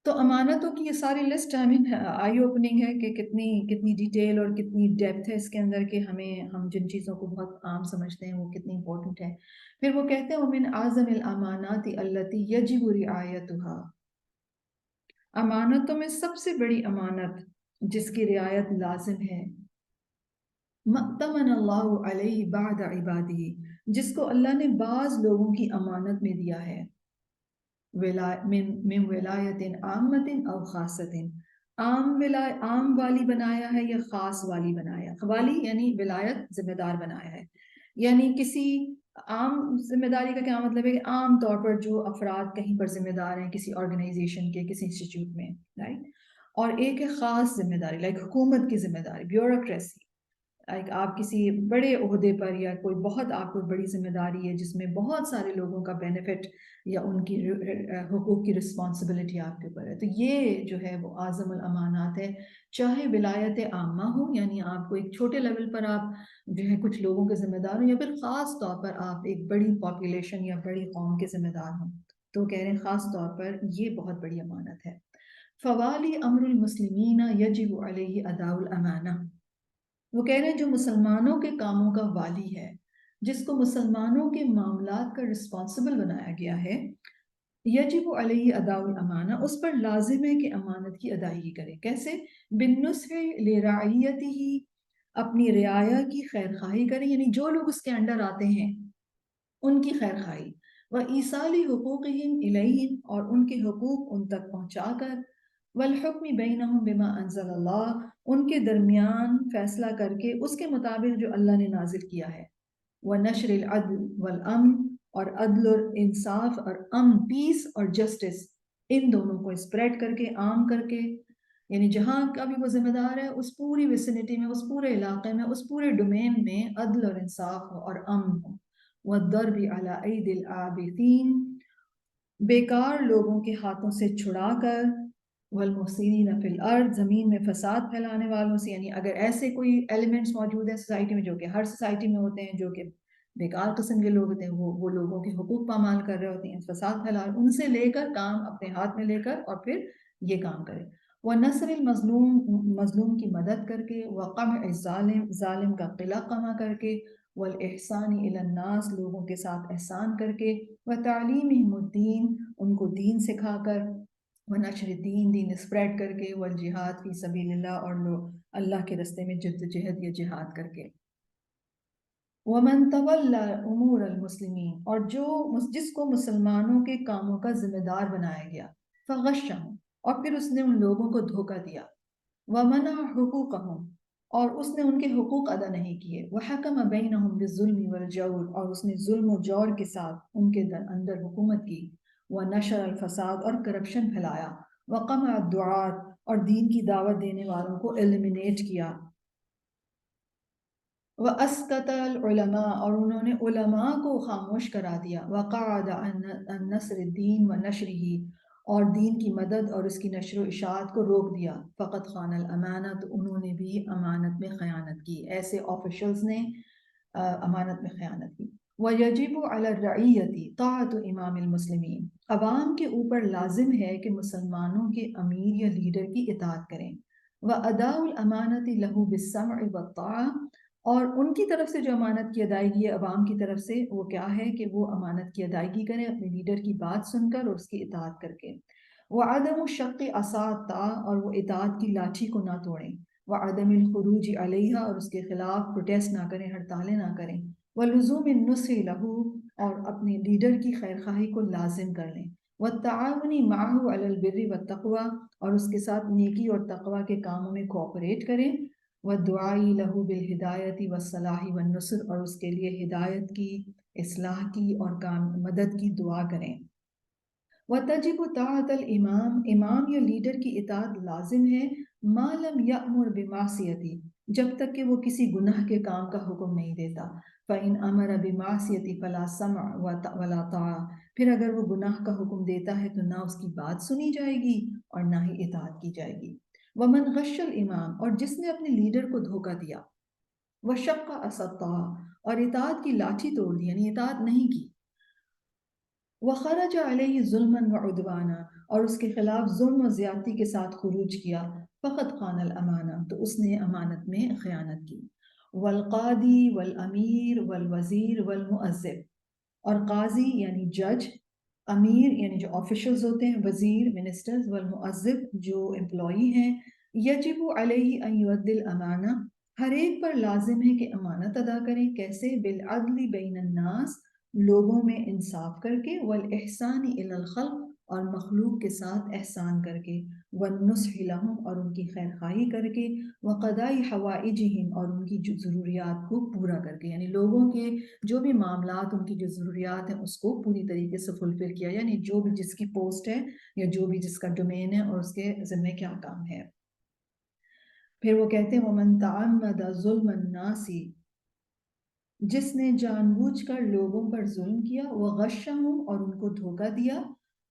تو امانتوں کی یہ ساری لسٹ ہمیں آئی اوپننگ ہے کہ کتنی ڈیٹیل اور کتنی ڈیپتھ ہے اس کے اندر، کہ ہم جن چیزوں کو بہت عام سمجھتے ہیں وہ کتنی امپورٹنٹ ہے. پھر وہ کہتے ہیں وَمِنْ أَعْظَمِ الْأَمَانَاتِ الَّتِي يَجِبُ رِعَایَتُهَا، امانتوں میں سب سے بڑی امانت جس کی رعایت لازم ہے. مَأْتَمَنَ اللَّهُ عَلَيْهِ بَعْدَ عِبَادِهِ، جس کو اللہ نے بعض لوگوں کی امانت میں دیا ہے. من ولایت عامت او خاصت، عام والی بنایا ہے یا خاص والی بنایا. والی یعنی ولایت، ذمہ دار بنایا ہے. یعنی کسی عام ذمہ داری کا کیا مطلب ہے کہ عام طور پر جو افراد کہیں پر ذمہ دار ہیں کسی آرگنائزیشن کے، کسی انسٹیٹیوٹ میں، رائٹ. اور ایک ہے خاص ذمہ داری، لائک حکومت کی ذمہ داری، بیوروکریسی. آپ کسی بڑے عہدے پر یا کوئی بہت آپ کو بڑی ذمہ داری ہے جس میں بہت سارے لوگوں کا بینیفٹ یا ان کی حقوق کی رسپانسبلٹی آپ کے اوپر ہے، تو یہ جو ہے وہ اعظم الامانات ہے. چاہے ولایت عامہ ہو، یعنی آپ کو ایک چھوٹے لیول پر آپ جو ہے کچھ لوگوں کے ذمہ دار ہوں، یا پھر خاص طور پر آپ ایک بڑی پاپولیشن یا بڑی قوم کے ذمہ دار ہوں، تو کہہ رہے ہیں خاص طور پر یہ بہت بڑی امانت ہے. فوالی امر المسلمین یجب علیہ اداء الامانہ، وہ کہہ رہے ہیں جو مسلمانوں کے کاموں کا والی ہے، جس کو مسلمانوں کے معاملات کا رسپانسبل بنایا گیا ہے. یجب علیہ اداء الامانہ، اس پر لازم ہے کہ امانت کی ادائیگی کرے. کیسے؟ بالنصح لرعیتہ، اپنی رعایا کی خیر خواہی کریں، یعنی جو لوگ اس کے انڈر آتے ہیں ان کی خیر خواہی، وَإِيصَالِ حُقُوقِهِمْ إِلَيْهِمْ اور ان کے حقوق ان تک پہنچا کر، وَالْحُكْمِ بَيْنَهُمْ بِمَا أَنزَلَ اللَّهُ ان کے درمیان فیصلہ کر کے اس کے مطابق جو اللہ نے نازل کیا ہے، وَنَشْرِ الْعَدْلِ وَالْأَمْنِ اور عدل اور انصاف اور امن، پیس اور جسٹس، ان دونوں کو اسپریڈ کر کے، عام کر کے، یعنی جہاں کا بھی وہ ذمہ دار ہے اس پوری ویسینٹی میں، اس پورے علاقے میں، اس پورے ڈومین میں عدل اور انصاف ہو اور امن ہو۔ وَالضَّرْبِ عَلَىٰ أَيْدِي الْعَابِثِينَ بیکار لوگوں کے ہاتھوں سے چھڑا کر، وَالْمُفْسِدِينَ فِي الْأَرْضِ زمین میں فساد پھیلانے والوں سے، یعنی اگر ایسے کوئی ایلیمنٹس موجود ہیں سوسائٹی میں جو کہ ہر سوسائٹی میں ہوتے ہیں، جو کہ بیکار قسم کے لوگ ہوتے ہیں، وہ لوگوں کے حقوق پامال کر رہے ہوتے ہیں، فساد پھیلا رہے، ان سے لے کر کام اپنے ہاتھ میں لے کر اور پھر یہ کام کرے۔ وَنَصْرِ الْمَظْلُوم مظلوم کی مدد کر کے، وَقَمْعِ الظَّالِم ظالم کا قلع قمع کر کے، وَالْإِحْسَانِ إِلَى النَّاسِ لوگوں کے ساتھ احسان کر کے، وَتَعْلِيمِهِمُ الدِّينَ ان کو دین سکھا کر، وَنَشْرِ الدِّينَ دین اسپریڈ کر کے، وَالْجِهَادِ فِي سَبِيلِ اللَّهِ اور لوگ اللہ کے رستے میں جدوجہد یا جہاد کر کے۔ وَمَن تَوَلَّى أُمُورَ الْمُسْلِمِينَ اور جس کو مسلمانوں کے کاموں کا ذمہ دار بنایا گیا، فَغَشَّهُمْ اور پھر اس نے ان لوگوں کو دھوکہ دیا، وَمَنَعَ حُقُوقَهُمْ اور اس نے ان کے حقوق ادا نہیں کیے، وَحَكَمَ بَيْنَهُمْ بِالظُّلْمِ وَالْجَوْرِ اور اس نے ظلم و جور کے ساتھ ان کے اندر حکومت کی، وَنَشَرَ الْفَسَاد اور کرپشن پھیلایا، وَقَمَعَ الدُّعَاةَ اور دین کی دعوت دینے والوں کو ایلیمینیٹ کیا، وَأَسْكَتَ الْعُلَمَاءَ اور انہوں نے علماء کو خاموش کرا دیا، وَقَعَدَ عَنْ نَصْرِ الدِّينِ وَنَشْرِهِ اور دین کی مدد اور اس کی نشر و اشاعت کو روک دیا، فقط خان الامانہ تو انہوں نے بھی امانت میں خیانت کی، ایسے آفیشلز نے امانت میں خیانت کی۔ وَيَجِبُ عَلَى الرَّعِيَّةِ طَاعَةُ إِمَامِ الْمُسْلِمِينَ عوام کے اوپر لازم ہے کہ مسلمانوں کے امیر یا لیڈر کی اطاعت کریں، وَأَدَاءُ الْأَمَانَةِ لَهُ بِالسَّمْعِ وَالطَّاعَةِ اور ان کی طرف سے جو امانت کی ادائیگی ہے عوام کی طرف سے، وہ کیا ہے کہ وہ امانت کی ادائیگی کریں اپنے لیڈر کی بات سن کر اور اس کی اطاعت کر کے، وَعَدَمُ شَقِّ عَصَا الطَّاعَةِ اور وہ اطاعت کی لاٹھی کو نہ توڑیں، وَعَدَمِ الْخُرُوجِ عَلَيْهَا اور اس کے خلاف پروٹیسٹ نہ کریں، ہڑتالیں نہ کریں، وَلُزُومِ النُّصْحِ لَهُ اور اپنے لیڈر کی خیر خواہی کو لازم کر لیں، وَالتَّعَاوُنِ مَعَهُ عَلَى الْبِرِّ وَالتَّقْوَى اور اس کے ساتھ نیکی اور تقوی کے کاموں میں کوآپریٹ کریں، وَالدُّعَاءِ لَهُ بِالْهِدَایَةِ وَالصَّلَاحِ وَالنُّصْرِ اور اس کے لیے ہدایت کی، اصلاح کی اور مدد کی دعا کریں۔ وَتَجِبُ طَاعَةَ الْإِمَامِ امام یا لیڈر کی اطاعت لازم ہے، مَا لَمْ يَأْمُرْ بِمَعْصِيَةٍ جب تک کہ وہ کسی گناہ کے کام کا حکم نہیں دیتا، فَإِنْ أَمَرَ بِمَعْصِيَةٍ فَلَا سَمْعَ وَلَا طَاعَةَ پھر اگر وہ گناہ کا حکم دیتا ہے تو نہ اس کی بات سنی جائے گی اور نہ ہی اطاعت کی جائے گی۔ وَمَنْ غَشَّ الْإِمَامَ اور جس نے اپنے لیڈر کو دھوکہ دیا، وَشَقَّ عَصَا الطَّاعَةِ اور اطاعت کی لاٹھی توڑ دی یعنی اطاعت نہیں کی، وَخَرَجَ عَلَيْهِ ظُلْمًا وَعُدْوَانًا اور اس کے خلاف ظلم و زیادتی کے ساتھ خروج کیا، فقط خان الامانہ تو اس نے امانت میں خیانت کی۔ والقاضی والامیر والوزیر والمؤذب اور قاضی یعنی جج، امیر یعنی جو آفیشلز ہوتے ہیں، وزیر منسٹرز، والمؤذب جو امپلائی ہیں، یجب علیہ ان یؤدی الامانہ ہر ایک پر لازم ہے کہ امانت ادا کریں، کیسے؟ بالعدل بین الناس لوگوں میں انصاف کر کے، والاحسان الی الخلق اور مخلوق کے ساتھ احسان کر کے، والنصح لہم اور ان کی خیر خواہی کر کے، وقضاء حوائجہم اور ان کی جو ضروریات کو پورا کر کے، یعنی لوگوں کے جو بھی معاملات، ان کی جو ضروریات ہیں اس کو پوری طریقے سے فلفل کیا، یعنی جو بھی جس کی پوسٹ ہے یا جو بھی جس کا ڈومین ہے اور اس کے ذمہ کیا کام ہے۔ پھر وہ کہتے ہیں وَمَن تَعَمَّدَ ظُلْمَ النَّاسِ جس نے جان بوجھ کر لوگوں پر ظلم کیا، وَغَشَّهُمْ اور ان کو دھوکہ دیا،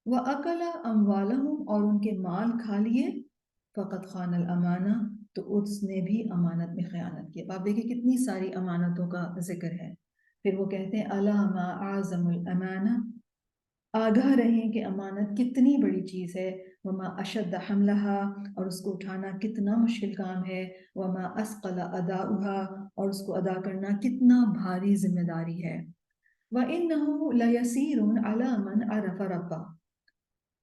وَأَكَلَ أَمْوَالَهُمْ اور ان کے مال کھا لیے، فقط خان الامانہ تو اس نے بھی امانت میں خیانت کی۔ اب آپ دیکھیں کتنی ساری امانتوں کا ذکر ہے۔ پھر وہ کہتے ہیں أَلَا مَا أَعْظَمُ الْأَمَانَةِ آگاہ رہیں کہ امانت کتنی بڑی چیز ہے، وما اشد حملها اور اس کو اٹھانا کتنا مشکل کام ہے، وما اثقل اداؤها اور اس کو ادا کرنا کتنا بھاری ذمہ داری ہے، وانه لیسیر علی من عرف ربہ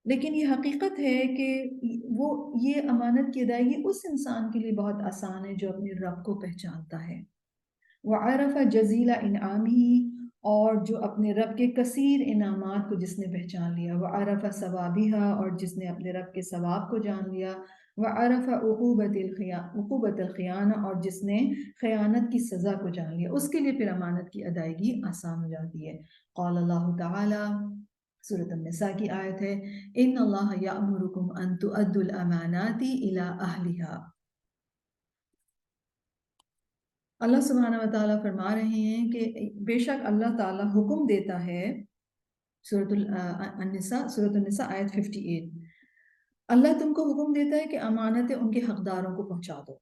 لیکن یہ حقیقت ہے کہ وہ یہ امانت کی ادائیگی اس انسان کے لیے بہت آسان ہے جو اپنے رب کو پہچانتا ہے، وعرف جزیل انعامہ اور اور جو اپنے رب کے کثیر انعامات کو جس نے پہچان لیا، وعرف ثوابها، اور جس نے اپنے رب کے ثواب کو جان لیا، وعرف عقوبت الخیانہ، اور جس نے خیانت کی سزا کو جان لیا، اس کے لیے پھر امانت کی ادائیگی آسان ہو جاتی ہے۔ قال اللہ تعالی، سورۃ النساء کی آیت ہے، ان اللہ یأمرکم ان تؤدوا الامانات الی اہلها۔ اللہ سبحانہ و تعالیٰ فرما رہے ہیں کہ بے شک اللہ تعالیٰ حکم دیتا ہے، سورۃ النساء آیت 58، اللہ تم کو حکم دیتا ہے کہ امانتیں ان کے حقداروں کو پہنچا دو۔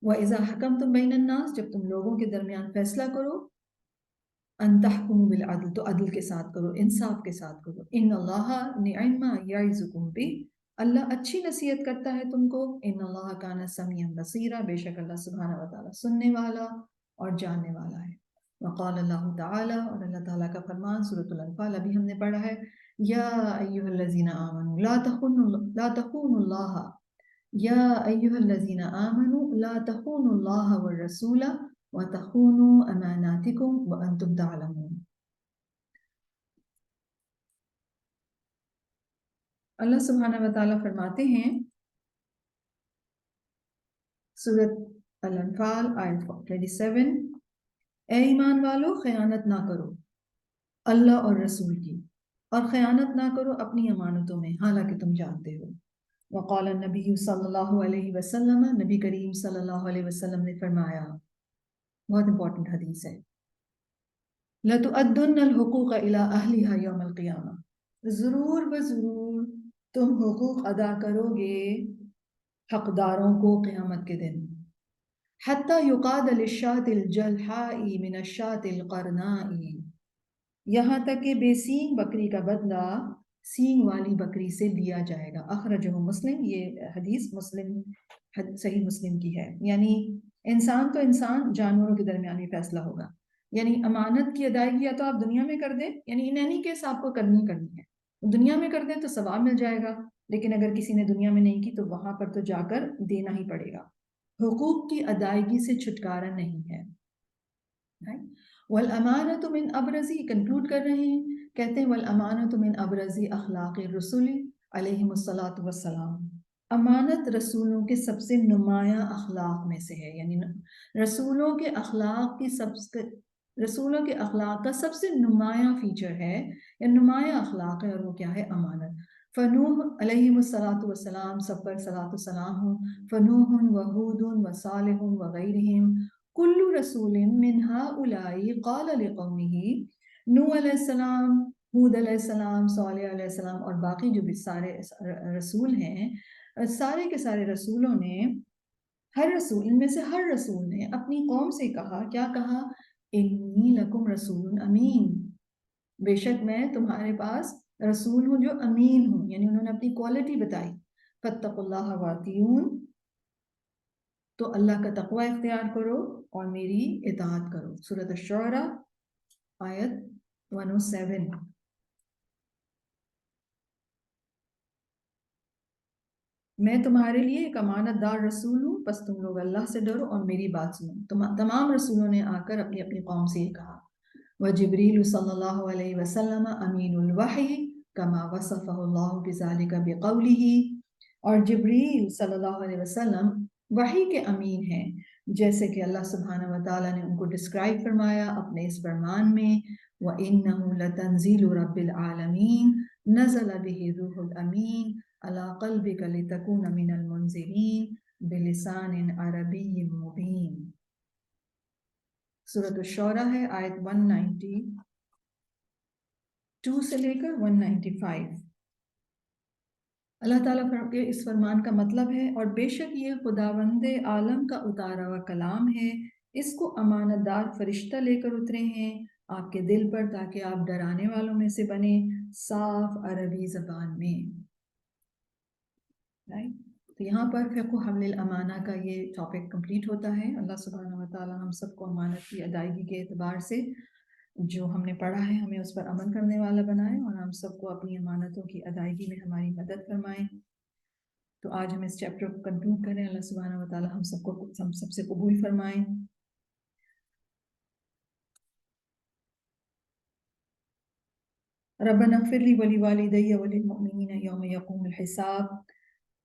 وَإِذَا حَكَمْتُمْ بَيْنَ النَّاسِ، جب تم لوگوں کے درمیان فیصلہ کرو، ان تحکموا بالعدل، تو عدل کے ساتھ کرو، انصاف کے ساتھ کرو۔ ان اللہ نعم ما یعظکم بہ، اللہ اچھی نصیحت کرتا ہے تم کو۔ ان اللہ کان سمیعا بصیرا، بے شک اللہ سبحانہ و تعالیٰ سننے والا اور جاننے والا ہے۔ وقال اللہ تعالیٰ، اور اللہ تعالیٰ کا فرمان سورۃ الانفال ابھی ہم نے پڑھا ہے، یا ایھا الذین آمنوا لا تخونوا اللہ، یا ایھا الذین آمنوا لا تخونوا اللہ والرسول وتخونوا اماناتکم وانتم تعلمون۔ اللہ سبحانہ و تعالیٰ فرماتے ہیں سورۃ الانفال آیت 27، اے ایمان والو خیانت نہ کرو اللہ اور رسول کی، اور خیانت نہ کرو اپنی امانتوں میں حالانکہ تم جانتے ہو۔ وقال النبی صلی اللہ علیہ وسلم، نبی کریم صلی اللہ علیہ وسلم نے فرمایا، بہت امپورٹنٹ حدیث ہے، لَتُؤَدُّنَّ الْحُقُوقَ إِلَىٰ أَهْلِهَا يَوْمَ الْقِيَامَةِ، ضرور بضرور تم حقوق ادا کرو گے حقداروں کو قیامت کے دن۔ حَتَّى يُقَادَ لِلشَّاةِ الْجَلْحَاءِ مِنَ الشَّاةِ الْقَرْنَاءِ، یہاں تک کہ بے سینگ بکری کا بدلہ سینگ والی بکری سے لیا جائے گا۔ اخرجہ مسلم، یہ حدیث صحیح مسلم کی ہے۔ یعنی انسان تو انسان، جانوروں کے درمیان بھی فیصلہ ہوگا، یعنی امانت کی ادائیگی یا تو آپ دنیا میں کر دیں، یعنی ان اینی کیس آپ کو کرنی ہے، دنیا میں کر دیں تو ثواب مل جائے گا، لیکن اگر کسی نے دنیا میں نہیں کی تو وہاں پر تو جا کر دینا ہی پڑے گا۔ حقوق کی ادائیگی سے چھٹکارا نہیں ہے۔ والامانۃ من ابرزی، کنکلوڈ کر رہے ہیں، کہتے ہیں والامانۃ من ابرزی اخلاق الرسول علیہم الصلاۃ والسلام، امانت رسولوں کے سب سے نمایاں اخلاق میں سے ہے، یعنی رسولوں کے اخلاق کا سب سے نمایاں فیچر ہے یا نمایاں اخلاق ہے، اور وہ کیا ہے؟ امانت۔ فنوح علیہم الصلاۃ والسلام، سب پر صلاۃ والسلام ہوں، فنوح وہود وصالح وغیرہم، کل رسول من ہؤلاء قال لقومہ، نوح علیہ السلام، ہود علیہ السلام، صالح علیہ السلام، اور باقی جو بھی سارے رسول ہیں، سارے کے سارے رسولوں نے، ہر رسول، ان میں سے ہر رسول نے اپنی قوم سے کہا، کیا کہا؟ انی لکم رسول امین، بے شک میں تمہارے پاس رسول ہوں جو امین ہوں، یعنی انہوں نے اپنی کوالٹی بتائی۔ فاتقوا اللہ واطیعون، تو اللہ کا تقوی اختیار کرو اور میری اطاعت کرو۔ سورۃ الشعراء آیت 107۔ میں تمہارے لیے ایک امانت دار رسول ہوں، بس تم لوگ اللہ سے ڈرو اور میری بات سنو۔ تمام رسولوں نے آ کر اپنی اپنی قوم سے یہ کہا۔ وجبریل صلی اللہ علیہ وسلم امین الوحی کما وصفہ اللہ بذالک بقولہ، اور جبریل صلی اللہ علیہ وسلم وحی کے امین ہیں، جیسے کہ اللہ سبحانہ و تعالیٰ نے ان کو ڈسکرائب فرمایا اپنے اس فرمان میں، وَإِنَّهُ لَتَنزِيلُ رَبِّ الْعَالَمِينَ نَزَلَ بِهِ الرُّوحُ الْأَمِينُ عَلَى قَلْبِكَ لِتَكُونَ مِنَ الْمُنذِرِينَ بِلِسَانٍ عَرَبِيٍّ مُبِينٍ۔ سورۃ الشعراء ہے، آیت 192 سے لے کر 195۔ اللہ تعالیٰ کے اس فرمان کا مطلب ہے، اور بے شک یہ خداوند عالم کا اتارا ہوا کلام ہے، اس کو امانت دار فرشتہ لے کر اترے ہیں آپ کے دل پر، تاکہ آپ ڈرانے والوں میں سے بنیں، صاف عربی زبان میں۔ تو یہاں پر فقہ حمل الامانہ کا یہ ٹاپک کمپلیٹ ہوتا ہے۔ اللہ سبحانہ و تعالیٰ ہم سب کو امانت کی ادائیگی کے اعتبار سے جو ہم نے پڑھا ہے ہمیں اس پر عمل کرنے والا بنائے، اور ہم سب کو اپنی امانتوں کی ادائیگی میں ہماری مدد فرمائیں۔ تو آج ہم اس چیپٹر کو کنکلوڈ کریں۔ اللہ سبحانہ و تعالیٰ ہم سب سے قبول فرمائیں۔ ربنا اغفر لي ولوالدي وللمؤمنين يوم يقوم الحساب.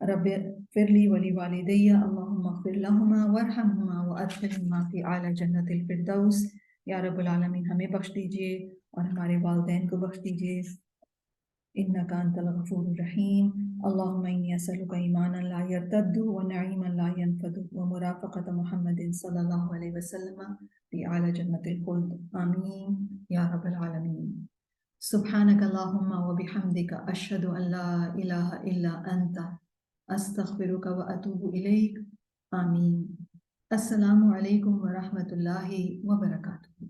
رب اغفر لي ولوالدي اللهم اغفر لهما وارحمهما وادخلهما في اعلی جنت الفردوس. یا رب العالمین ہمیں بخش دیجئے اور ہمارے والدین کو بخش دیجئے. انک انت الغفور الرحیم. اللهم انی اسألک ایمانا لا یرتد ونعیما لا ینفد ومرافقة محمد صلی اللہ علیہ وسلم في اعلی جنت الخلد. آمین یا رب العالمین. سبحانک اللہم وبحمدک اشہد ان لا الہ الا انت استغفرک واتوب الیک. آمین. السلام علیکم ورحمۃ اللہ وبرکاتہ.